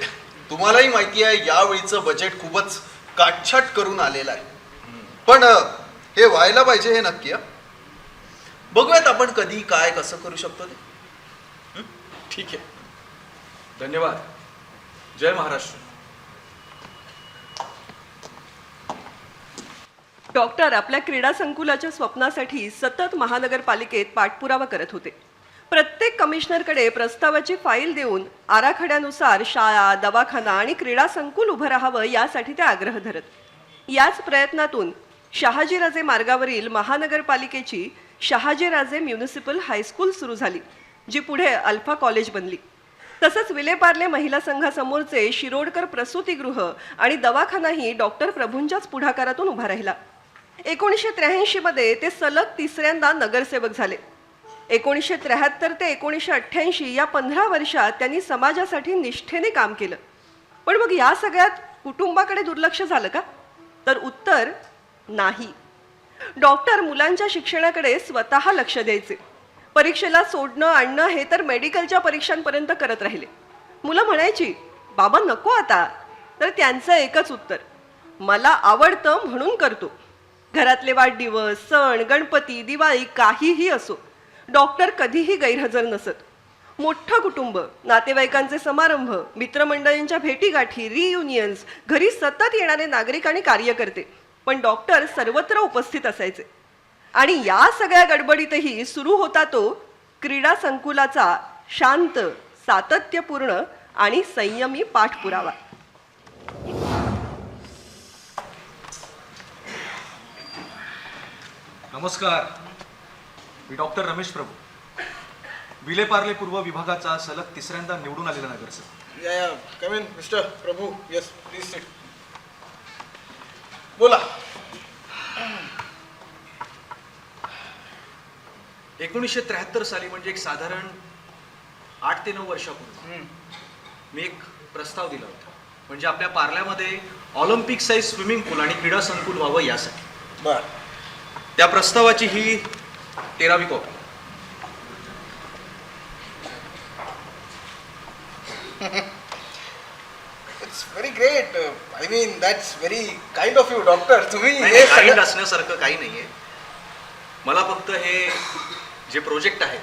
तुम्हालाही माहिती आहे यावेळीचं बजेट खूपच काटछाट करून आलेलं आहे. पण हे व्हायला पाहिजे हे नक्की. बघूयात आपण कधी काय कसं करू शकतो ते. ठीक आहे, धन्यवाद. जय महाराष्ट्र. डॉक्टर आपल्या क्रीडा संकुलाच्या स्वप्नासाठी सतत महानगरपालिकेत पाठपुरावा करत होते. प्रत्येक कमिशनरकडे प्रस्तावाची फाईल देऊन आराखड्यानुसार शाळा, दवाखाना आणि क्रीडा संकुल उभं राहावं यासाठी ते आग्रह धरत. याच प्रयत्नातून शहाजीराजे मार्गावरील महानगरपालिकेची शहाजीराजे म्युनिसिपल हायस्कूल सुरू झाली, जी पुढे अल्फा कॉलेज बनली. तसंच विलेपार्ले महिला संघासमोरचे शिरोडकर प्रसूतीगृह आणि दवाखानाही डॉक्टर प्रभूंच्याच पुढाकारातून उभा राहिला. 1983 मध्ये ते सलग तिसऱ्यांदा नगरसेवक झाले. 1973 ते 1988 या 15 वर्षात त्यांनी समाजासाठी निष्ठेने काम केलं. पण मग या सगळ्यात कुटुंबाकडे दुर्लक्ष झालं का? तर उत्तर नाही. डॉक्टर मुलांच्या शिक्षणाकडे स्वतः लक्ष द्यायचे. परीक्षेला सोडणं आणणं हे तर मेडिकलच्या परीक्षांपर्यंत करत राहिले. मुलं म्हणायची, बाबा नको आता. तर त्यांचं एकच उत्तर, मला आवडतं म्हणून करतो. घरातले वाढदिवस, सण, गणपती, दिवाळी काहीही असो, डॉक्टर कधीही गैरहजर नसत. मोठं कुटुंब, नातेवाईकांचे समारंभ, मित्रमंडळींच्या भेटीगाठी, रियुनियन्स, घरी सतत येणारे नागरिक आणि कार्यकर्ते, पण डॉक्टर सर्वत्र उपस्थित असायचे. आणि या सगळ्या गडबडीतही सुरू होता तो क्रीडा संकुलाचा शांत, सातत्यपूर्ण आणि संयमी पाठपुरावा. नमस्कार, मी डॉक्टर रमेश प्रभू, विलेपार्ले पूर्व विभागाचा सलग तिसऱ्यांदा निवडून आलेला नगरसेवक. या come in mister Prabhu. Yes, please sit. बोला. 1973 साली म्हणजे एक साधारण 8 ते 9 वर्षापूर्वी मी एक प्रस्ताव दिला होता. म्हणजे आपल्या पार्ल्यामध्ये ऑलिम्पिक साईज स्विमिंग पूल आणि क्रीडा संकुल व्हावं यासाठी. बर. त्या प्रस्तावाची ही 13वी कॉपी. It's very great. I mean that's very kind of you doctor. तुम्ही हे काइंड सगळं- असण्यासारखं काही नाहीये. मला फक्त हे जे प्रोजेक्ट आहे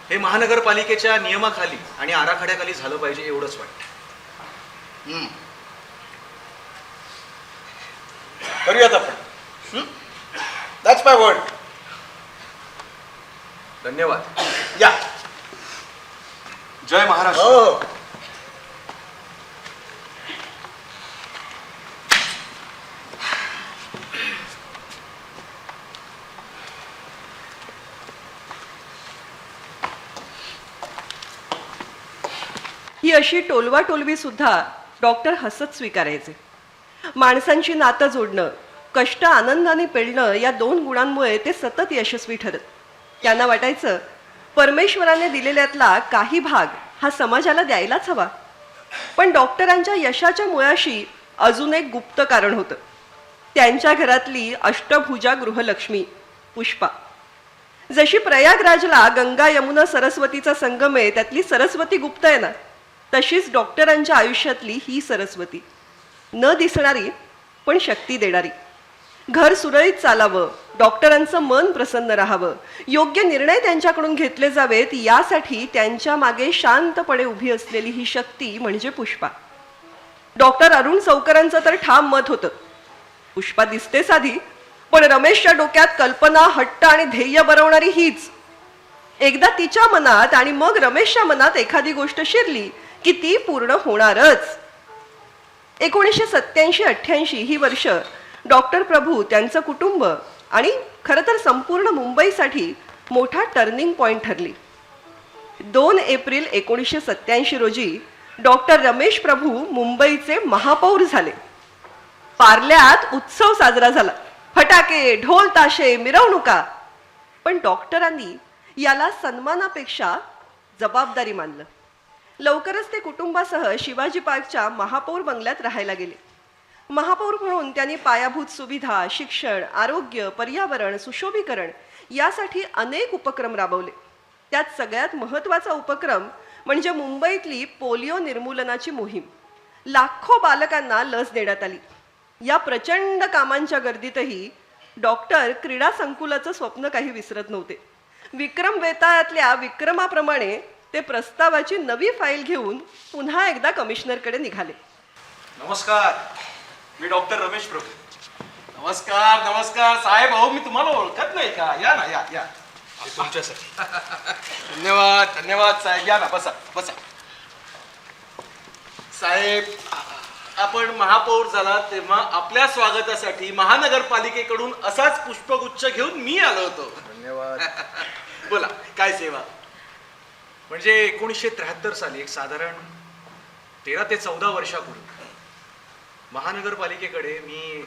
हे महानगरपालिकेच्या नियमाखाली आणि आराखड्याखाली झालं पाहिजे एवढंच वाटतं. करूयात आपण. That's my word. धन्यवाद. या. जय महाराष्ट्र. हो. ही अशी टोलवाटोलवी सुद्धा डॉक्टर हसत स्वीकारायचे. माणसांची नातं जोडणं, कष्ट आनंदाने पेलणं या 2 गुणांमुळे ते सतत यशस्वी ठरत. त्यांना वाटायचं परमेश्वराने दिलेल्यातला काही भाग हा समाजाला द्यायलाच हवा. पण डॉक्टरांच्या यशाच्या मुळाशी अजून एक गुप्त कारण होतं. त्यांच्या घरातली अष्टभुजा गृहलक्ष्मी पुष्पा. जशी प्रयागराजला गंगा यमुना सरस्वतीचा संगम आहे, त्यातली सरस्वती गुप्त आहे ना, तशीच डॉक्टरांच्या आयुष्यातली ही सरस्वती. न दिसणारी पण शक्ती देणारी. घर सुरळीत चालावं, डॉक्टरांचं मन प्रसन्न राहावं, योग्य निर्णय त्यांच्याकडून घेतले जावेत यासाठी त्यांच्या मागे शांतपणे उभी असलेली ही शक्ती म्हणजे पुष्पा. डॉक्टर अरुण सौकरांचं तर ठाम मत होतं, पुष्पा दिसते साधी, पण रमेशच्या डोक्यात कल्पना, हट्ट आणि ध्येय बनवणारी हीच. एकदा तिच्या मनात आणि मग रमेशच्या मनात एखादी गोष्ट शिरली की ती पूर्ण होणारच. 1987-88 ही वर्ष डॉक्टर प्रभू, त्यांचं कुटुंब आणि खरं तर संपूर्ण मुंबईसाठी मोठा टर्निंग पॉइंट ठरली. 2 एप्रिल 1987 रोजी डॉक्टर रमेश प्रभू मुंबईचे महापौर झाले. पार्ल्यात उत्सव साजरा झाला, फटाके, ढोल ताशे, मिरवणुका. पण डॉक्टरांनी याला सन्मानापेक्षा जबाबदारी मानलं. लवकरच ते कुटुंबासह शिवाजी पार्कच्या महापौर बंगल्यात राहायला गेले. महापौर म्हणून त्यांनी पायाभूत सुविधा, शिक्षण, आरोग्य, पर्यावरण, सुशोभीकरण यासाठी अनेक उपक्रम राबवले. त्यात सगळ्यात महत्त्वाचा उपक्रम म्हणजे मुंबईतली पोलिओ निर्मूलनाची मोहीम. लाखो बालकांना लस देण्यात आली. या प्रचंड कामांच्या गर्दीतही डॉक्टर क्रीडा संकुलाचं स्वप्न काही विसरत नव्हते. विक्रम वेताळातल्या विक्रमाप्रमाणे ते प्रस्तावाची नवी फाईल घेऊन पुन्हा एकदा कमिशनरकडे निघाले. नमस्कार, मी डॉक्टर रमेश प्रभू. नमस्कार नमस्कार साहेब. अहो मी तुम्हाला ओळखत नाही का? या ना, या या. हे तुमच्यासाठी. धन्यवाद धन्यवाद साहेब. या ना, बसा बसा. साहेब, आपण महापौर झाला तेव्हा आपल्या स्वागतासाठी महानगरपालिकेकडून असाच पुष्पगुच्छ घेऊन मी आलो होतो. धन्यवाद. बोला, काय सेवा? म्हणजे 1973 साली एक साधारण 13 ते 14 वर्षापूर्वी महानगरपालिकेकडे मी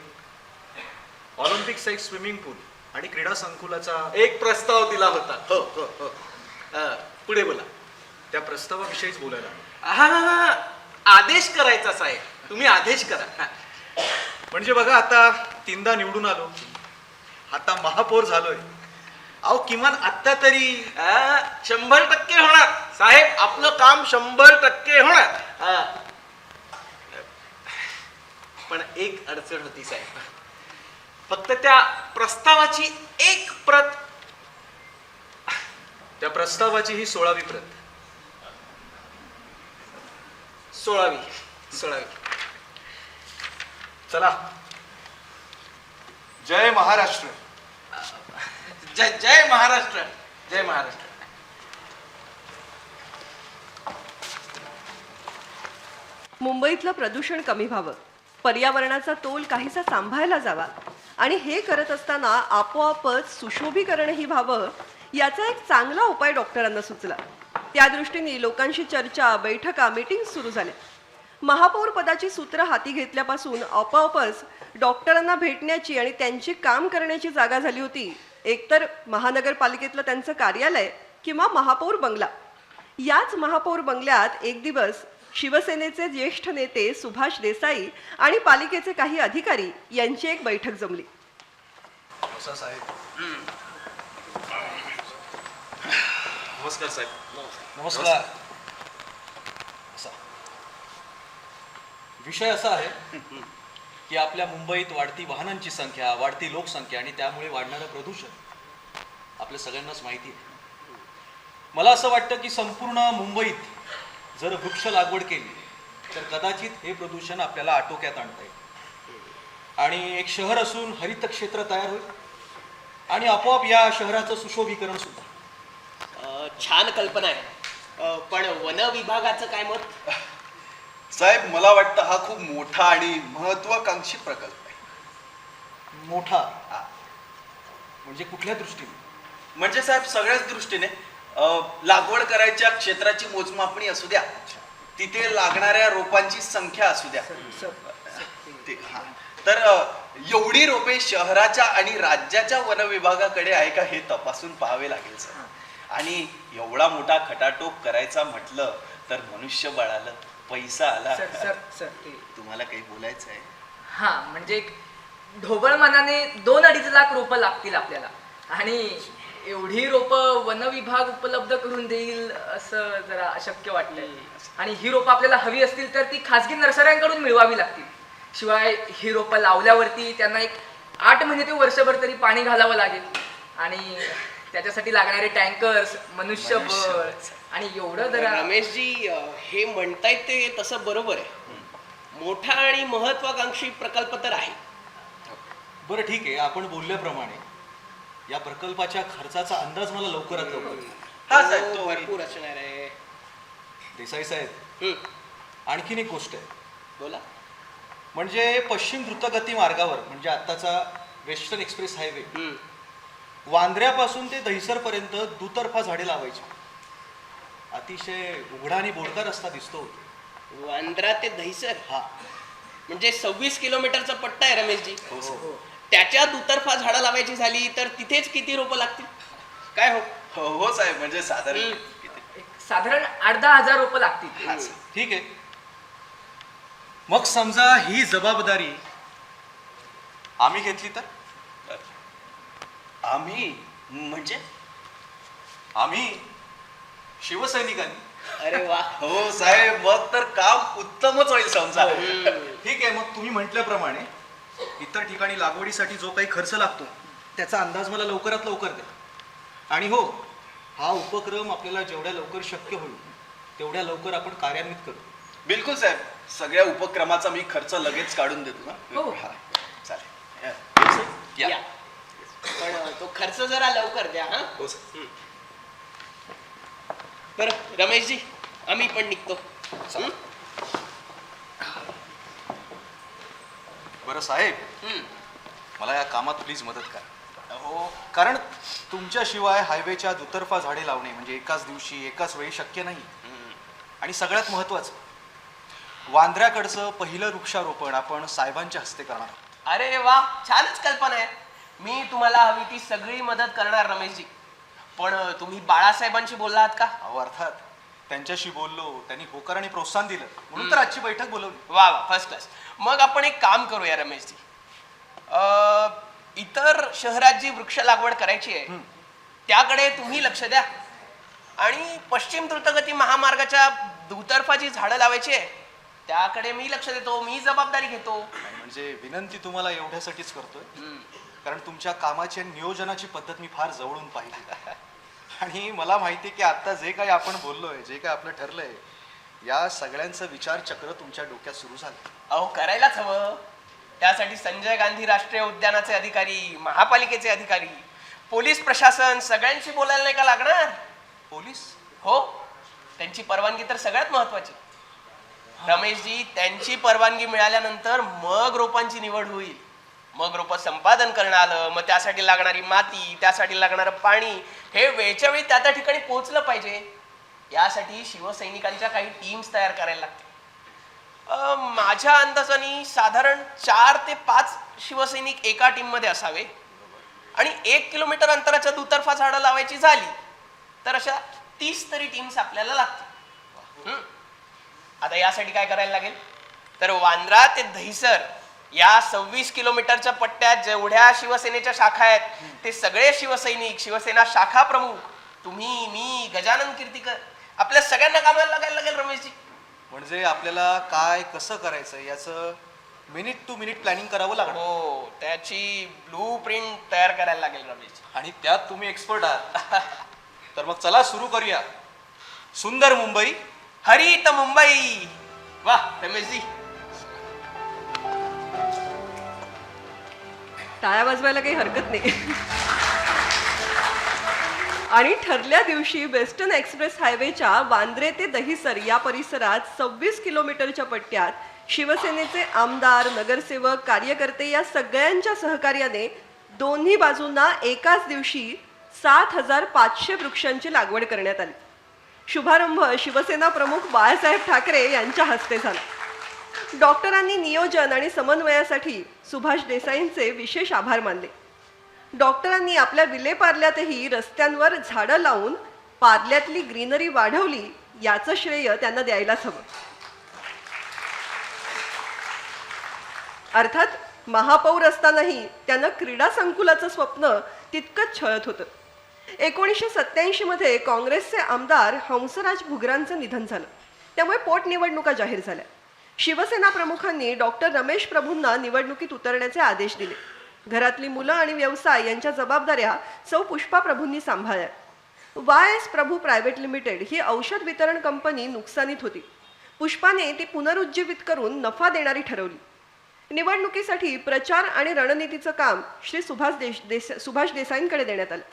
ऑलिम्पिक साईज स्विमिंग पूल आणि क्रीडा संकुलाचा एक प्रस्ताव दिला होता. हो हो हो. पुढे बोला. त्या प्रस्तावाविषयीच बोलायला आलो. हा हा हा. आदेश करायचा साहेब, तुम्ही आदेश करा. हा. म्हणजे बघा, आता 3दा निवडून आलो, आता महापौर झालोय. अहो किमान आत्ता तरी 100% होणार साहेब. आपलं काम 100% होणार. पण एक अडचण होती साहेब. फक्त त्या प्रस्तावाची एक प्रत. त्या प्रस्तावाची ही 16वी प्रत. 16वी. चला. जय महाराष्ट्र. जय जय महाराष्ट्र. जय महाराष्ट्र. मुंबईतलं प्रदूषण कमी व्हावं, पर्यावरणाचा तोल काहीसा सांभाळला जावा आणि हे करत असताना आपोआपच सुशोभीकरणही व्हावं, याचा एक चांगला उपाय डॉक्टरांना सुचला. त्या दृष्टीने लोकांशी चर्चा, बैठका, मीटिंग सुरू झाल्या. महापौर पदाची सूत्र हाती घेतल्यापासून आपोआपच डॉक्टरांना भेटण्याची आणि त्यांची काम करण्याची जागा झाली होती. एकतर महानगरपालिकेतलं त्यांचं कार्यालय किंवा महापौर बंगला. याच महापौर बंगल्यात एक दिवस शिवसेनेचे ज्येष्ठ नेते सुभाष देसाई आणि पालिकेचे काही अधिकारी यांची एक बैठक जमली. साहेब. नमस्कार साहेब. नमस्कार. विषय असा आहे की आपल्या मुंबईत वाढती वाहनांची संख्या, वाढती लोकसंख्या आणि त्यामुळे वाढणारं प्रदूषण आपल्या सगळ्यांनाच माहिती आहे. मला असं वाटतं की संपूर्ण मुंबईत जर वृक्ष लागवड केली तर कदाचित हे प्रदूषण आपल्याला आटोक्यात आणता येईल आणि एक शहर असून हरित क्षेत्र तयार होईल आणि आपोआप या शहराचं सुशोभीकरण सुद्धा. छान कल्पना आहे. पण वन विभागाचं काय मत? साहेब, मला वाटतं हा खूप मोठा आणि महत्वाकांक्षी प्रकल्प आहे. मोठा म्हणजे कुठल्या दृष्टीने? म्हणजे साहेब, सगळ्याच दृष्टीने. लागवड करायच्या क्षेत्राची मोजमापणी असू द्या, तिथे लागणाऱ्या रोपांची संख्या असू द्या. तर एवढी रोपे शहराच्या आणि राज्याच्या वन विभागाकडे आहे का हे तपासून पाहावे लागेल सर. आणि एवढा मोठा खटाटोप करायचा म्हटलं तर मनुष्यबळ आलं, पैसा आला. सर तुम्हाला काही बोलायचं आहे? हा, म्हणजे ढोबळ मनाने 2-2.5 लाख रोपं लागतील आपल्याला आणि एवढी रोपं वन विभाग उपलब्ध करून देईल असं जरा अशक्य वाटतंय. आणि ही रोपं आपल्याला हवी असतील तर ती खाजगी नर्सऱ्यांकडून मिळवावी लागतील. शिवाय ही रोपं लावल्यावरती त्यांना एक 8 महिने ते वर्षभर तरी पाणी घालावं लागेल आणि त्याच्यासाठी लागणारे टँकर्स, मनुष्यबळ आणि एवढं जरा. रमेशजी, हे म्हणतायत ते तसं बरोबर आहे. मोठा आणि महत्वाकांक्षी प्रकल्प तर आहे. बरं ठीक आहे, आपण बोलल्याप्रमाणे या प्रकल्पाच्या खर्चाचा अंदाज मला लवकरात लवकर. हा साहेब, तो भरपूर असणार आहे. देसाई साहेब, आणखीन एक गोष्ट आहे. बोला. म्हणजे पश्चिम द्रुतगती मार्गावर म्हणजे आत्ताचा वेस्टर्न एक्सप्रेस हायवे, वांद्र्यापासून ते दहिसरपर्यंत दुतर्फा झाडे लावायची. अतिशय उघडा आणि बोडका रस्ता दिसतो. वांद्रा ते दहिसर? हा, म्हणजे 26 किलोमीटरचा पट्टा आहे रमेशजी. त्याच्या दुतर्फा झाडं लावायची झाली तर तिथेच किती रोपं लागतील काय? हो साहेब, म्हणजे साधारण साधारण 8-10 हजार रोपं लागतील. ठीक आहे. मग समजा ही जबाबदारी आम्ही घेतली तर? आम्ही म्हणजे आम्ही शिवसैनिकांनी. अरे वा. हो साहेब, मग तर काम उत्तमच होईल समजा. ठीक आहे, मग तुम्ही म्हटल्याप्रमाणे इतर ठिकाणी लागवडीसाठी जो काही खर्च लागतो त्याचा अंदाज मला लवकरात लवकर द्या. आणि हो, हा उपक्रम आपल्याला जेवढ्या लवकर शक्य होईल तेवढ्या लवकर आपण कार्यान्वित करू. बिलकुल साहेब, सगळ्या उपक्रमाचा मी खर्च लगेच काढून देतो ना. हो. हा, चालेल. या. पण तो खर्च जरा लवकर द्या. हा हो सर. बरं रमेशजी, आम्ही पण निघतो. बरं साहेब, मला या कामात प्लीज मदत करा. हो, कारण तुमच्याशिवाय हायवेच्या दुतर्फा झाडे लावणे म्हणजे एकाच दिवशी एकाच वेळी शक्य नाही. आणि सगळ्यात महत्वाचं, वांद्र्याकडचं पहिलं वृक्षारोपण आपण साहेबांच्या हस्ते करणार आहोत. अरे वा, छानच कल्पना आहे. मी तुम्हाला हवी ती सगळी मदत करणार रमेशजी. पण तुम्ही बाळासाहेबांशी बोलला आहात का? अहो अर्थात, त्यांच्याशी बोललो, त्यांनी होकार आणि प्रोत्साहन दिलं म्हणून तर आजची बैठक बोलवली. वा वा, फर्स्ट क्लास. मग आपण एक काम करूया रमेशजी. इतर शहरात जी वृक्ष लागवड करायची आहे त्याकडे तुम्ही लक्ष द्या. आणि पश्चिम द्रुतगती महामार्गाच्या दुतर्फा जी झाडं लावायची आहे त्याकडे मी लक्ष देतो. मी जबाबदारी घेतो. म्हणजे विनंती तुम्हाला एवढ्यासाठीच करतोय कारण तुमच्या कामाची आणि नियोजनाची पद्धत मी फार जवळून पाहिली. आणि मला माहिती आहे की आता जे काही आपण बोललोय, जे काही आपलं ठरलंय, या सगळ्यांचं विचारचक्र तुमच्या डोक्यात सुरू झालं. अहो करायलाच हवं. त्यासाठी संजय गांधी राष्ट्रीय उद्यानाचे अधिकारी, महापालिकेचे अधिकारी, पोलीस प्रशासन सगळ्यांशी बोलायला नाही का लागणार? पोलीस? हो, त्यांची परवानगी तर सगळ्यात महत्वाची. रमेशजी, त्यांची परवानगी मिळाल्यानंतर मग रोपांची निवड होईल. मग रोप संपादन करणं आलं, मग त्यासाठी लागणारी माती, त्यासाठी लागणारं पाणी हे वेळच्या वेळी त्या त्या ठिकाणी पोहोचलं पाहिजे. यासाठी शिवसैनिकांच्या काही टीम्स तयार करायला लागतील. माझ्या अंदाजाने साधारण 4 ते 5 शिवसैनिक एका टीम मध्ये असावे. आणि 1 किलोमीटर अंतराच्या दुतर्फा झाडं लावायची झाली तर अशा 30 तरी टीम्स आपल्याला लागतील. आता यासाठी काय करायला लागेल तर वांद्रा ते दहिसर या 26 किलोमीटरच्या पट्ट्यात जेवढ्या शिवसेनेच्या शाखा आहेत ते सगळे शिवसैनिक, शिवसेना शाखा प्रमुख, तुम्ही, मी, गजानन कीर्तीकर, आपल्या सगळ्यांना कामाला लागायला लागेल रमेशजी. म्हणजे आपल्याला काय कसं करायचं याचं मिनिट टू मिनिट प्लॅनिंग करावं लागणार. हो, त्याची ब्लू प्रिंट तयार करायला लागेल रमेशजी. आणि त्यात तुम्ही एक्सपर्ट आहात. तर मग चला सुरू करूया. सुंदर मुंबई, हरित मुंबई. वाह रमेशजी. टाळ्या वाजवायला काही हरकत नाही. आणि ठरल्या दिवशी वेस्टर्न एक्सप्रेस हायवेच्या वांद्रे ते दहिसर या परिसरात 26 किलोमीटरच्या पट्ट्यात शिवसेनेचे आमदार, नगरसेवक, कार्यकर्ते या सगळ्यांच्या सहकार्याने दोन्ही बाजूंना एकाच दिवशी 7,500 वृक्षांची लागवड करण्यात आली. शुभारंभ शिवसेना प्रमुख बाळासाहेब ठाकरे यांच्या हस्ते झाला. डॉक्टरांनी नियोजन आणि समन्वयासाठी सुभाष देसाईंचे विशेष आभार मानले. डॉक्टरांनी आपल्या विलेपार्ल्यातही रस्त्यांवर झाडं लावून पार्ल्यातली ग्रीनरी वाढवली, याचं श्रेय त्यांना द्यायलाच हवं. अर्थात महापौर असतानाही त्यानं क्रीडा संकुलाचं स्वप्न तितकंच छळत होतं. 1987 मध्ये काँग्रेसचे आमदार हंसराज भुगरांचं निधन झालं. त्यामुळे पोटनिवडणुका जाहीर झाल्या. शिवसेना प्रमुखांनी डॉक्टर रमेश प्रभूंना निवडणुकीत उतरण्याचे आदेश दिले. घरातली मुलं आणि व्यवसाय यांच्या जबाबदाऱ्या सौ पुष्पा प्रभूंनी सांभाळल्या. YS प्रभू प्रायव्हेट लिमिटेड ही औषध वितरण कंपनी नुकसानीत होती. पुष्पाने ती पुनरुज्जीवित करून नफा देणारी ठरवली. निवडणुकीसाठी प्रचार आणि रणनीतीचं काम श्री सुभाष देसाईंकडे देण्यात आलं.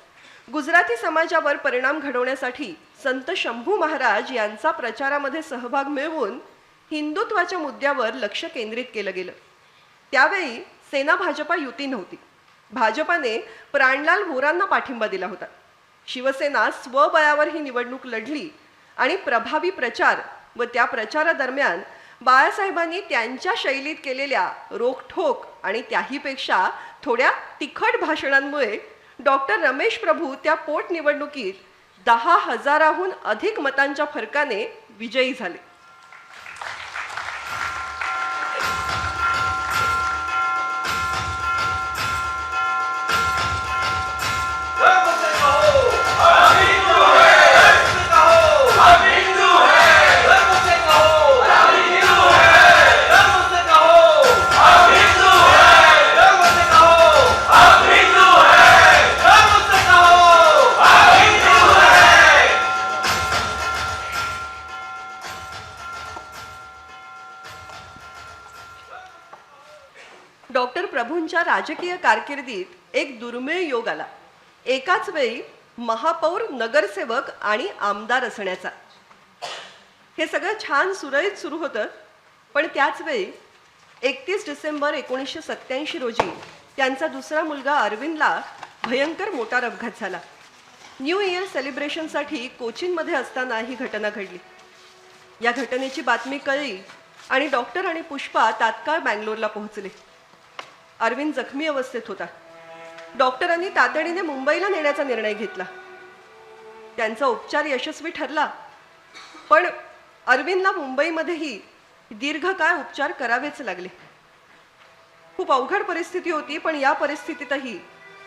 गुजराती समाजावर परिणाम घडवण्यासाठी संत शंभू महाराज यांचा प्रचारामध्ये सहभाग मिळवून हिंदुत्वाच्या मुद्द्यावर लक्ष केंद्रित केलं गेलं. त्यावेळी सेना भाजपा युती नव्हती. भाजपाने प्राणलाल बोरांना पाठिंबा दिला होता. शिवसेना स्वबळावर ही निवडणूक लढली आणि प्रभावी प्रचार व त्या प्रचारादरम्यान बाळासाहेबांनी त्यांच्या शैलीत केलेल्या रोखठोक आणि त्याहीपेक्षा थोड्या तिखट भाषणांमुळे डॉक्टर रमेश प्रभू त्या पोटनिवडणुकीत 10,000हून अधिक मतांच्या फरकाने विजयी झाले. डॉक्टर प्रभूंच्या राजकीय कारकिर्दीत एक दुर्मिळ योग आला. एकाच वेळी महापौर, नगरसेवक आणि आमदार असण्याचा. हे सगळं छान सुरळीत सुरू होतं, पण त्याच वेळी 31 डिसेंबर 1987 रोजी त्यांचा दुसरा मुलगा अरविंदला भयंकर मोटार अपघात झाला. न्यू इयर सेलिब्रेशनसाठी कोचीनमध्ये असताना ही घटना घडली. या घटनेची बातमी कळली आणि डॉक्टर आणि पुष्पा तात्काळ बँगलोरला पोहोचले. अरविंद जखमी अवस्थेत होता. डॉक्टरांनी तातडीने मुंबईला नेण्याचा निर्णय घेतला. त्यांचा उपचार यशस्वी ठरला, पण अरविंदला मुंबईमध्येही दीर्घकाळ उपचार करावेच लागले. खूप अवघड परिस्थिती होती, पण या परिस्थितीतही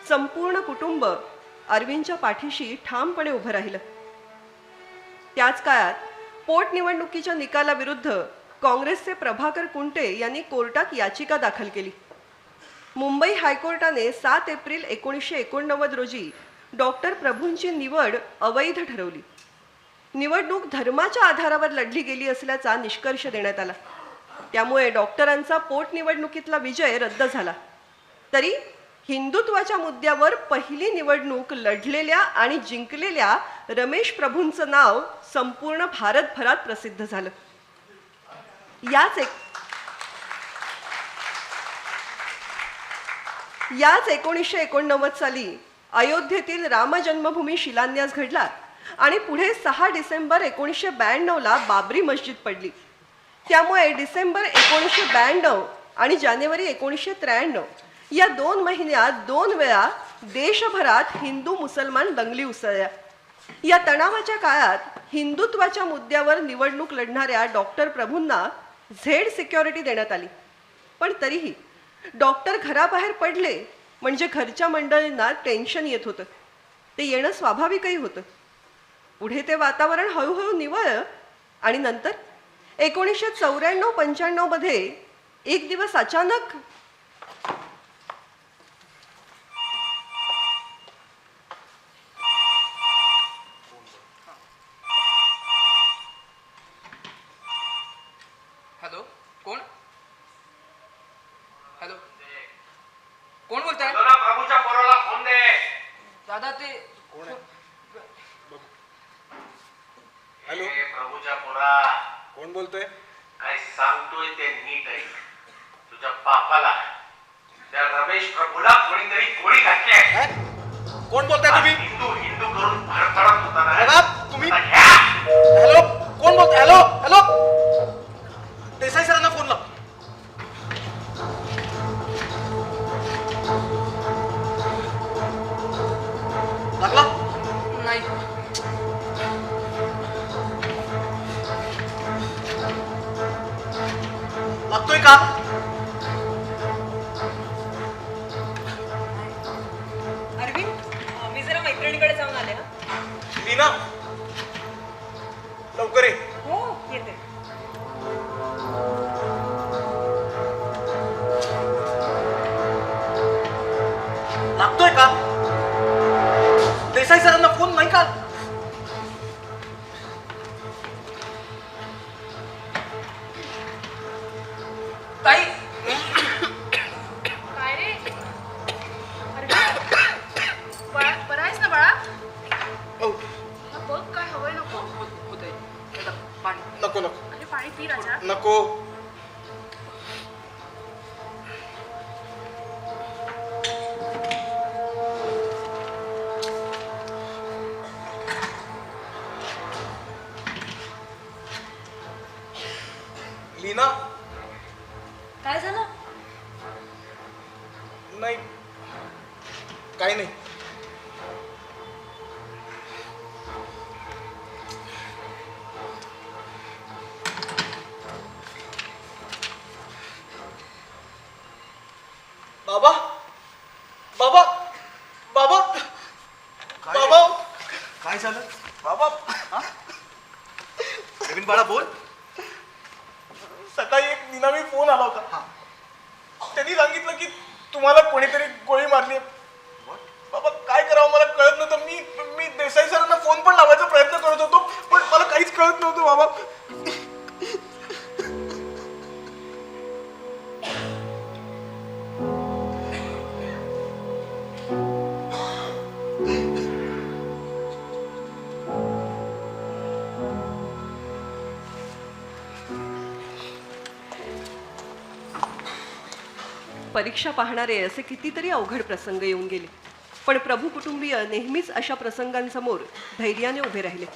संपूर्ण कुटुंब अरविंदच्या पाठीशी ठामपणे उभं राहिलं. त्याच काळात पोटनिवडणुकीच्या निकालाविरुद्ध काँग्रेसचे प्रभाकर कुंटे यांनी कोर्टात याचिका दाखल केली. मुंबई हायकोर्टाने 7 एप्रिल 1989 रोजी डॉक्टर प्रभूंची निवड अवैध ठरवली. निवडणूक धर्माच्या आधारावर लढली गेली असल्याचा निष्कर्ष देण्यात आला. त्यामुळे डॉक्टरांचा पोटनिवडणुकीतला विजय रद्द झाला. तरी हिंदुत्वाच्या मुद्द्यावर पहिली निवडणूक लढलेल्या आणि जिंकलेल्या रमेश प्रभूंचं नाव संपूर्ण भारतभरात प्रसिद्ध झालं. याच 1989 साली अयोध्येतील राम जन्मभूमी शिलान्यास घडला आणि पुढे 6 डिसेंबर 1992ला बाबरी मस्जिद पडली. त्यामुळे डिसेंबर 1992 आणि जानेवारी 1993 या 2 महिन्यात 2 वेळा देशभरात हिंदू मुसलमान दंगली उसळल्या. या तणावाच्या काळात हिंदुत्वाच्या मुद्द्यावर निवडणूक लढणाऱ्या डॉक्टर प्रभूंना झेड सिक्युरिटी देण्यात आली. पण तरीही डॉक्टर घराबाहेर पडले म्हणजे घरच्या मंडळींना टेन्शन येत होतं. ते येणं स्वाभाविकही होतं. पुढे ते वातावरण हळूहळू निवळलं आणि नंतर 1994-95 मध्ये एक दिवस अचानक हॅलो, कोण? हॅलो, कोण बोलताय? प्रभूच्या पोराला फोन दे. दादा ते हॅलो, प्रभूच्या पोरा, कोण बोलतोय? काय सांगतोय ते नीट आहे. तुझ्या बापाला, त्या रमेश प्रभूला कोणीतरी गोळी घातली आहे. काय? कोण बोलताय तुम्ही? हिंदू हिंदू करून भरभरत होता ना. बघा, तुम्ही आता ह्या हॅलो, कोण बोलतोय? हॅलो हॅलो, देसाई सरांना फोन लाव. लागला? नाही. लागतोय का? अरविंद, मी जरा मैत्रिणीकडे जाऊन आले ना. लीना, लवकर ये. हो, येते. लागतोय का? देसाई सरांना फोन नाही का? ताई, काय रे? अरे बाळा, बरं आहेस ना बाळा? हो, हा, बघ काय हवंय नको. होतंय. दादा, पाणी. नको नको अरे पाणी पी राजा. नको. लीना, काय झालं? नाही, काही नाही. बाबा, बाबा, बाबा, बाबा, काय झालं? बाबा, नवीन बाळा बोल. सकाळी एक निनावी फोन आला होता. त्यांनी सांगितलं की तुम्हाला कोणीतरी गोळी मारली. बाबा, काय करावं मला कळत नव्हतं. मी देसाई सरांना फोन पण लावायचा प्रयत्न करत होतो, पण मला काहीच कळत नव्हतं बाबा. परीक्षा पाहणारे असे कितीतरी अवघड प्रसंग येऊन गेले, पण प्रभू कुटुंबीय नेहमीच अशा प्रसंगांसमोर धैर्याने उभे राहिले.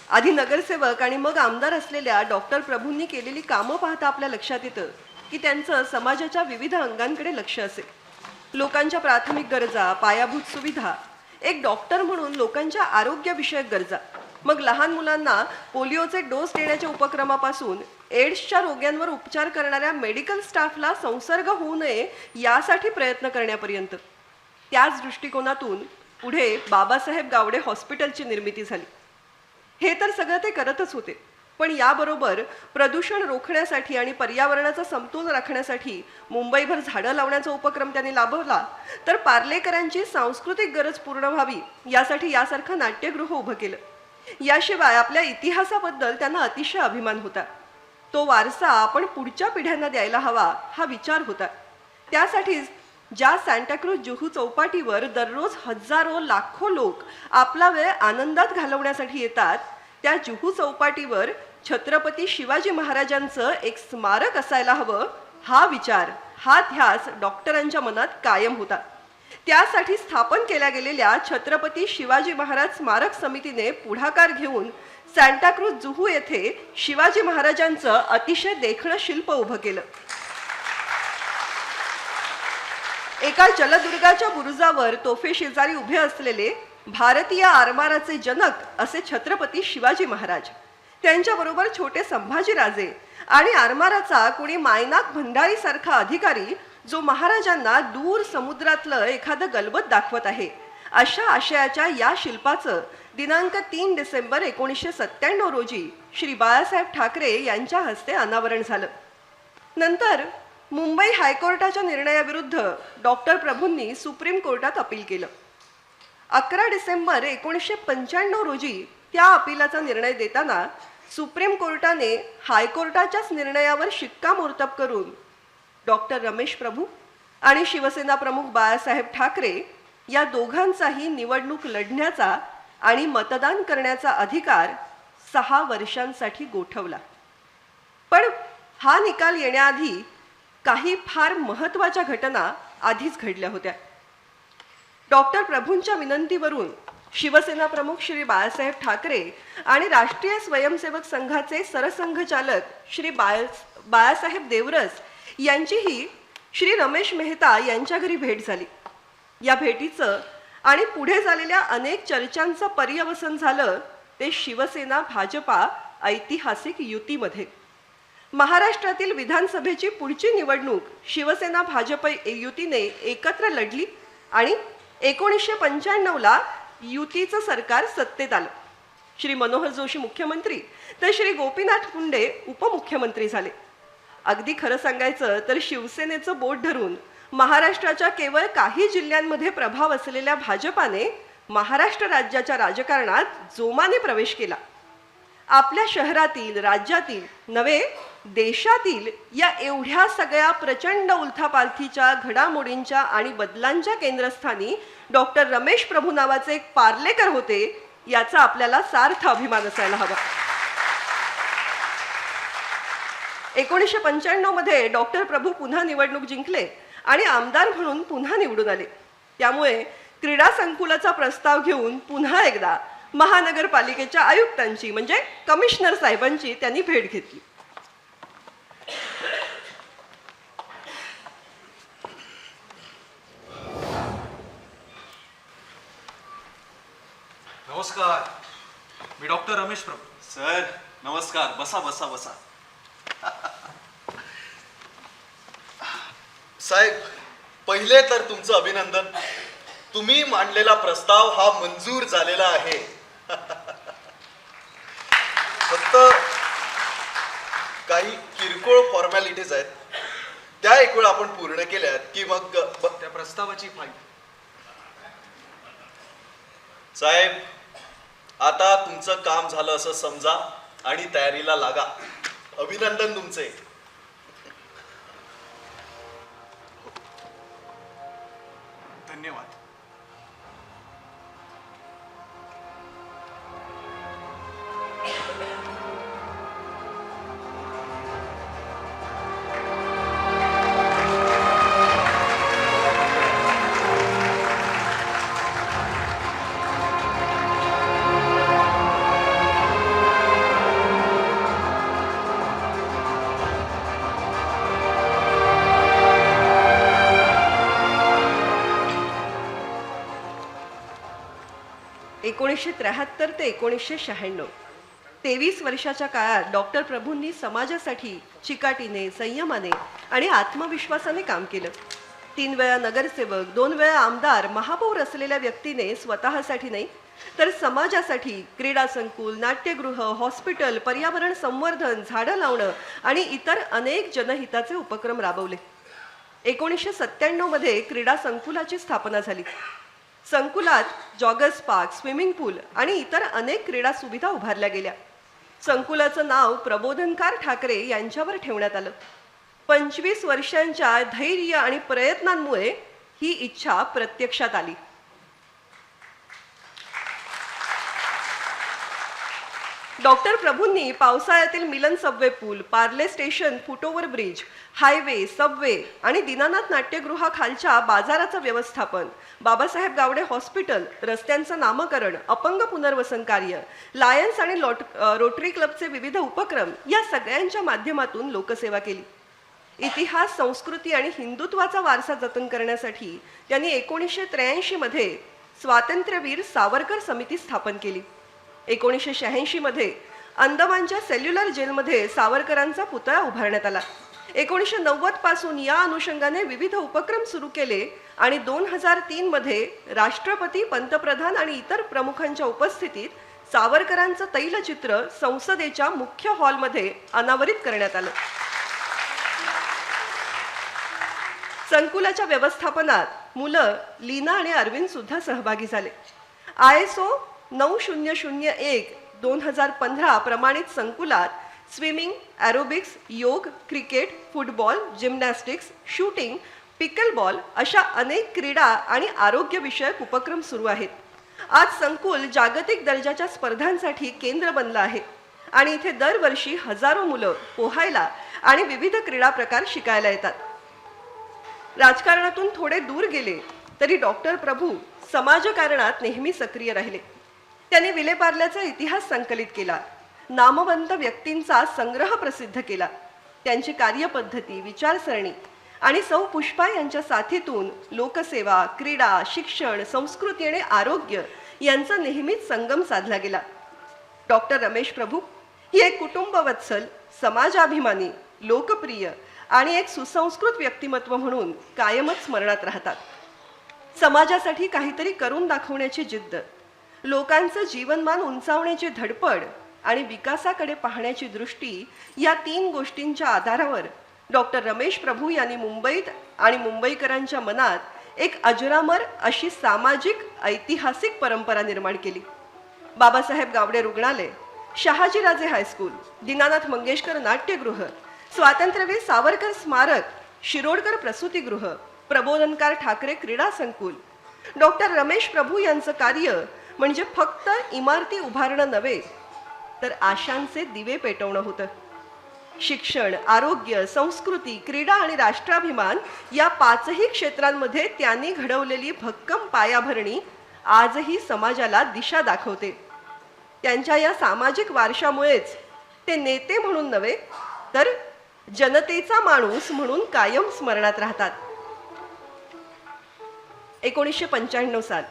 आधी नगरसेवक आणि मग आमदार असलेल्या डॉक्टर प्रभूंनी केलेली कामं पाहता आपल्या लक्षात येतं की त्यांचं समाजाच्या विविध अंगांकडे लक्ष असेल. लोकांच्या प्राथमिक गरजा, पायाभूत सुविधा, एक डॉक्टर म्हणून लोकांच्या आरोग्यविषयक गरजा, मग लहान मुलांना पोलिओचे डोस देण्याच्या उपक्रमापासून एड्सच्या रोग्यांवर उपचार करणाऱ्या मेडिकल स्टाफला संसर्ग होऊ नये यासाठी प्रयत्न करण्यापर्यंत. त्याच दृष्टिकोनातून पुढे बाबासाहेब गावडे हॉस्पिटलची निर्मिती झाली. हे तर सगळं ते करतच होते, पण याबरोबर प्रदूषण रोखण्यासाठी आणि पर्यावरणाचा समतोल राखण्यासाठी मुंबईभर झाडं लावण्याचा उपक्रम त्यांनी राबवला, तर पार्लेकरांची सांस्कृतिक गरज पूर्ण व्हावी यासाठी यासारखं नाट्यगृह उभं केलं. याशिवाय आपल्या इतिहासाबद्दल त्यांना अतिशय अभिमान होता. तो वारसा आपण पुढच्या पिढ्यांना द्यायला हवा हा विचार होता. त्यासाठीच ज्या सांताक्रूज जुहू चौपाटीवर दररोज हजारो लाखो लोक आपला वेळ आनंदात घालवण्यासाठी येतात, त्या जुहू चौपाटीवर छत्रपती शिवाजी महाराजांचं एक स्मारक असायला हवं हा विचार, हा ध्यास डॉक्टरांच्या मनात कायम होता. त्यासाठी स्थापन केल्या गेलेल्या छत्रपती शिवाजी महाराज स्मारक समितीने पुढाकार घेऊन सांताक्रूज जुहू येथे शिवाजी महाराजांचं अतिशय देखणं शिल्प उभं केलं. एका जलदुर्गाच्या बुरुजावर तोफे शेजारी उभे असलेले भारतीय आरमाराचे जनक असे छत्रपती शिवाजी महाराज, त्यांच्याबरोबर छोटे संभाजीराजे आणि आरमाराचा कोणी मायनाक भंडारी सारखा अधिकारी जो महाराजांना दूर समुद्रातलं एखादं गलबत दाखवत आहे, अशा आशयाच्या या शिल्पाचं दिनांक 3 डिसेंबर 1997 रोजी श्री बाळासाहेब ठाकरे यांच्या हस्ते अनावरण झालं. नंतर मुंबई हायकोर्टाच्या निर्णयाविरुद्ध डॉक्टर प्रभूंनी सुप्रीम कोर्टात अपील केलं. 11 डिसेंबर 1995 रोजी त्या अपिलाचा निर्णय देताना सुप्रीम कोर्टाने हायकोर्टाच्याच निर्णयावर शिक्कामोर्तब करून डॉक्टर रमेश प्रभू आणि शिवसेना प्रमुख बाळासाहेब ठाकरे या दोघांचाही निवडणूक लढण्याचा आणि मतदान करण्याचा अधिकार 6 वर्षांसाठी गोठवला. पण हा निकाल येण्याआधी काही फार महत्त्वाच्या घटना आधीच घडल्या होत्या. डॉक्टर प्रभूंच्या विनंतीवरून शिवसेना प्रमुख श्री बाळासाहेब ठाकरे आणि राष्ट्रीय स्वयंसेवक संघाचे सरसंघचालक श्री बाळासाहेब देवरस यांचीही श्री रमेश मेहता यांच्या घरी भेट झाली. या भेटीचं आणि पुढे झालेल्या अनेक चर्चांचं पर्यवसन झालं ते शिवसेना भाजपा ऐतिहासिक युतीमध्ये. महाराष्ट्रातील विधानसभेची पुढची निवडणूक शिवसेना भाजप युतीने एकत्र लढली आणि 1995ला युतीचं सरकार सत्तेत आलं. श्री मनोहर जोशी मुख्यमंत्री तर श्री गोपीनाथ मुंडे उपमुख्यमंत्री झाले. अगदी खरं सांगायचं तर शिवसेनेचं बोट धरून महाराष्ट्राच्या केवळ काही जिल्ह्यांमध्ये प्रभाव असलेल्या भाजपाने महाराष्ट्र राज्याच्या राजकारणात जोमाने प्रवेश केला. आपल्या शहरातील, राज्यातील नव्हे देशातील या एवढ्या सगळ्या प्रचंड उलथापालथीच्या घडामोडींच्या आणि बदलांच्या केंद्रस्थानी डॉक्टर रमेश प्रभू नावाचे एक पार्लेकर होते, याचा आपल्याला सार्थ अभिमान असायला हवा. 1995 मध्ये डॉक्टर प्रभू पुन्हा निवडणूक जिंकले आणि आमदार म्हणून पुन्हा निवडून आले. त्यामुळे क्रीडा संकुलाचा प्रस्ताव घेऊन पुन्हा एकदा महानगरपालिकेच्या आयुक्तांची म्हणजे कमिशनर साहेबांची त्यांनी भेट घेतली. नमस्कार, मी डॉक्टर रमेश प्रभू. सर नमस्कार, बसा बसा बसा. साहेब, पहिले तर तुमचं अभिनंदन. तुम्ही मांडलेला प्रस्ताव हा मंजूर झालेला आहे. फक्त काही किरकोळ फॉर्मॅलिटीज आहेत, त्या एक वेळ आपण पूर्ण केल्यात की मग त्या प्रस्तावाची फाईल. साहेब, आता तुमचं काम झालं असं समजा आणि तयारीला लागा. अभिनंदन तुमचे. धन्यवाद. 1973 ते 1996 23 वर्षाच्या काळात डॉक्टर प्रभूंनी समाजासाठी चिकाटीने, संयमाने आणि आत्मविश्वासाने काम केलं. 3 वेळा नगरसेवक, 2 वेळा आमदार, महापौर असलेल्या व्यक्तीने स्वतःसाठी नाही तर समाजासाठी क्रीडा संकुल, नाट्यगृह, हॉस्पिटल, पर्यावरण संवर्धन, झाडं लावणं आणि इतर अनेक जनहिताचे उपक्रम राबवले. 1997 मध्ये क्रीडा संकुलाची स्थापना झाली. संकुलात जॉगर्स पार्क, स्विमिंग पूल आणि इतर अनेक क्रीडा सुविधा उभारल्या गेल्या. संकुलाचं नाव प्रबोधनकार ठाकरे यांच्यावर ठेवण्यात आलं. 25 वर्षांच्या धैर्य आणि प्रयत्नांमुळे ही इच्छा प्रत्यक्षात आली. डॉक्टर प्रभूंनी पावसाळ्यातील मिलन सबवे पूल, Parle station, foot over bridge, highway, subway आणि दीनानाथ नाट्यगृहाखालच्या बाजाराचं व्यवस्थापन, बाबासाहेब गावडे हॉस्पिटल, रस्त्यांचं नामकरण, अपंग पुनर्वसन कार्य, लायन्स आणि रोटरी क्लबचे विविध उपक्रम या सगळ्यांच्या माध्यमातून लोकसेवा केली. इतिहास, संस्कृती आणि हिंदुत्वाचा वारसा जतन करण्यासाठी त्यांनी 1983 मध्ये स्वातंत्र्यवीर सावरकर समिती स्थापन केली. 1986 मध्ये अंदमानच्या सेल्युलर जेलमध्ये सावरकरांचा पुतळा उभारण्यात आला. 1990 पासून या अनुषंगाने विविध उपक्रम सुरू केले आणि 2003 मध्ये राष्ट्रपती, पंतप्रधान आणि इतर प्रमुखांच्या उपस्थितीत सावरकरांचं तैलचित्र संसदेच्या मुख्य हॉलमध्ये अनावरित करण्यात आलं. संकुलाच्या व्यवस्थापनात मुलं लीना आणि अरविंद सुद्धा सहभागी झाले. ISO 9001/2015 प्रमाणित संकुलात स्विमिंग, ॲरोबिक्स, योग, cricket, football, gymnastics, shooting, pickleball अशा अनेक क्रीडा आणि आरोग्यविषयक उपक्रम सुरू आहेत. आज संकुल जागतिक दर्जाच्या स्पर्धांसाठी केंद्र बनलं आहे आणि इथे दरवर्षी हजारो मुलं पोहायला आणि विविध क्रीडा प्रकार शिकायला येतात. राजकारणातून थोडे दूर गेले तरी डॉक्टर प्रभू समाजकारणात नेहमी सक्रिय राहिले. त्यांनी विलेपार्ल्याचा इतिहास संकलित केला, नामवंत व्यक्तींचा संग्रह प्रसिद्ध केला. त्यांची कार्यपद्धती, विचारसरणी आणि सौ पुष्पा यांच्या साथीतून लोकसेवा, क्रीडा, शिक्षण, संस्कृती आणि आरोग्य यांचा नेहमीच संगम साधला गेला. डॉक्टर रमेश प्रभू ही एक कुटुंबवत्सल, समाजाभिमानी, लोकप्रिय आणि एक सुसंस्कृत व्यक्तिमत्व म्हणून कायमच स्मरणात राहतात. समाजासाठी काहीतरी करून दाखवण्याची जिद्द, लोकांचं जीवनमान उंचावण्याची धडपड आणि विकासाकडे पाहण्याची दृष्टी या 3 गोष्टींच्या आधारावर डॉक्टर रमेश प्रभू यांनी मुंबईत आणि मुंबईकरांच्या मनात एक अजरामर अशी सामाजिक ऐतिहासिक परंपरा निर्माण केली. बाबासाहेब गावडे रुग्णालय, शहाजीराजे हायस्कूल, दीनानाथ मंगेशकर नाट्यगृह, स्वातंत्र्यवीर सावरकर स्मारक, शिरोडकर प्रसूतिगृह, प्रबोधनकार ठाकरे क्रीडा संकुल. डॉक्टर रमेश प्रभू यांचं कार्य म्हणजे फक्त इमारती उभारणं नव्हे तर आशांचे दिवे पेटवणं होतं. शिक्षण, आरोग्य, संस्कृती, क्रीडा आणि राष्ट्राभिमान या 5ही क्षेत्रांमध्ये त्यांनी घडवलेली भक्कम पायाभरणी आजही समाजाला दिशा दाखवते. त्यांच्या या सामाजिक वारशामुळेच ते नेते म्हणून नव्हे तर जनतेचा माणूस म्हणून कायम स्मरणात राहतात. 1995 साल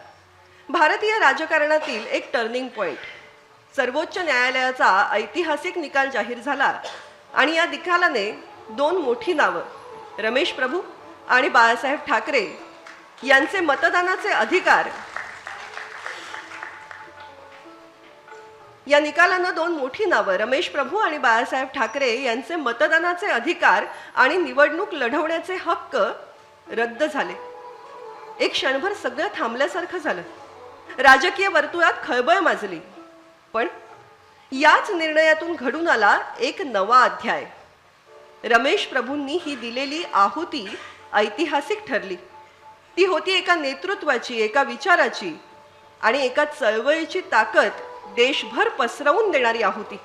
भारतीय राजकारणातील एक टर्निंग पॉइंट. सर्वोच्च न्यायालयाचा ऐतिहासिक निकाल जाहीर झाला आणि या निकालाने 2 मोठी नावं, रमेश प्रभू आणि बाळासाहेब ठाकरे यांचे मतदानाचे अधिकार, या निकालानं 2 मोठी नावं, रमेश प्रभू आणि बाळासाहेब ठाकरे यांचे मतदानाचे अधिकार आणि निवडणूक लढवण्याचे हक्क रद्द झाले. एक क्षणभर सगळं थांबल्यासारखं झालं. राजकीय वर्तुळात खळबळ माजली. पण याच निर्णयातून घडून आला एक नवा अध्याय. रमेश प्रभूंनी ही दिलेली आहुती ऐतिहासिक ठरली. ती होती एका नेतृत्वाची, एका विचाराची आणि एका चळवळीची ताकद देशभर पसरवून देणारी आहुती.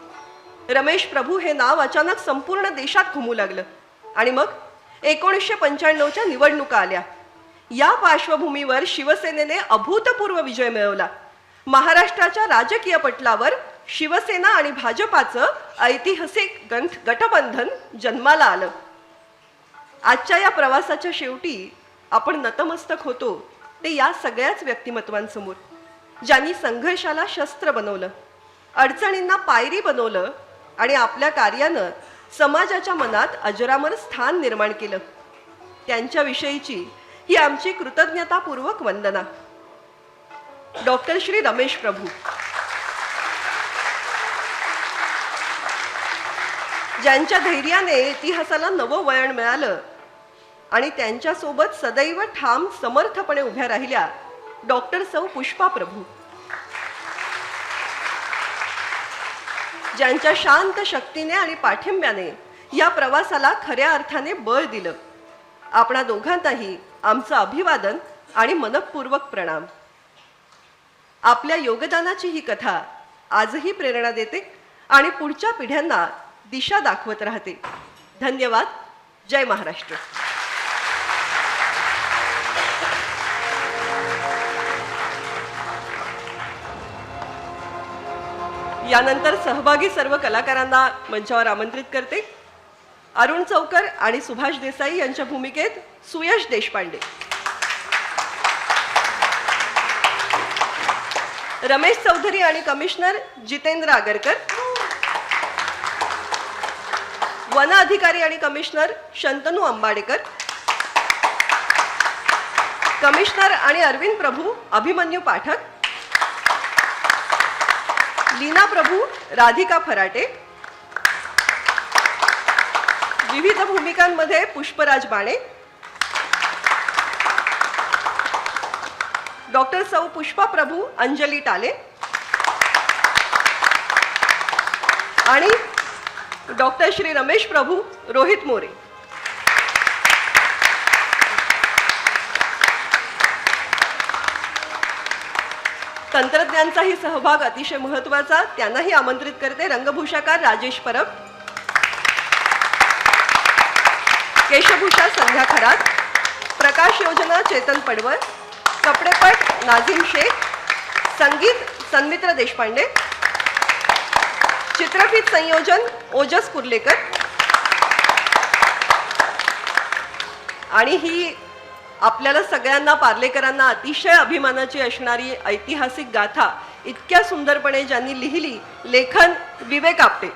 रमेश प्रभू हे नाव अचानक संपूर्ण देशात घुमू लागलं आणि मग 1995च्या निवडणुका आल्या. या पार्श्वभूमीवर शिवसेनेने अभूतपूर्व विजय मिळवला. महाराष्ट्राच्या राजकीय पटलावर शिवसेना आणि भाजपाचं ऐतिहासिक गठबंधन जन्माला आलं. आजच्या या प्रवासाच्या शेवटी आपण नतमस्तक होतो ते या सगळ्याच व्यक्तिमत्वांसमोर. ज्यांनी संघर्षाला शस्त्र बनवलं, अडचणींना पायरी बनवलं आणि आपल्या कार्यानं समाजाच्या मनात अजरामर स्थान निर्माण केलं, त्यांच्याविषयीची ही आमची कृतज्ञतापूर्वक वंदना. डॉक्टर श्री रमेश प्रभू, ज्यांच्या धैर्याने इतिहासाला नवं वळण मिळालं आणि त्यांच्यासोबत सदैव ठाम समर्थपणे उभ्या राहिल्या डॉक्टर सौ पुष्पा प्रभू, ज्यांच्या शांत शक्तीने आणि पाठिंब्याने या प्रवासाला खऱ्या अर्थाने बळ दिलं, आपणा दोघांनाही आमचं अभिवादन आणि मनःपूर्वक प्रणाम. आपल्या योगदानाची ही कथा आजही प्रेरणा देते आणि पुढच्या पिढ्यांना दिशा दाखवत राहते. धन्यवाद. जय महाराष्ट्र. यानंतर सहभागी सर्व कलाकारांना मंचावर आमंत्रित करते. अरुण चौकर आणि सुभाष देसाई यांच्या भूमिकेत सुयश देशपांडे, रमेश चौधरी आणि कमिशनर जितेंद्र आगरकर, वन अधिकारी आणि कमिशनर शंतनू अंबाडेकर, कमिशनर आणि अरविंद प्रभू अभिमन्यू पाठक, लीना प्रभू राधिका फराटे, विविध भूमिकांमध्ये पुष्पराज बाणे, डॉक्टर सौ पुष्पा प्रभू अंजली टाले आणि डॉक्टर श्री रमेश प्रभू रोहित मोरे. तंत्रज्ञांचाही सहभाग अतिशय महत्त्वाचा, त्यांनाही आमंत्रित करते. रंगभूषाकार राजेश परब, केशभूषा संध्या खरात, प्रकाश योजना चेतन पडवळ, कपडेपट नाझीम शेख, संगीत सन्मित्र देशपांडे, चित्रफित संयोजन ओजस कुर्लेकर. आणि ही आपल्याला सगळ्यांना पार्लेकरांना अतिशय अभिमानाची असणारी ऐतिहासिक गाथा इतक्या सुंदरपणे ज्यांनी लिहिली, लेखन विवेक आपटे,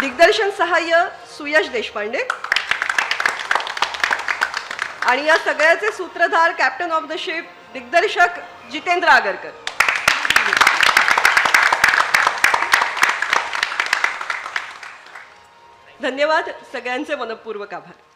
दिग्दर्शन सहाय्य सुयश देशपांडे आणि या सगळ्याचे सूत्रधार कॅप्टन ऑफ द शिप दिग्दर्शक जितेंद्र आगरकर. धन्यवाद. सगळ्यांचे मनःपूर्वक आभार.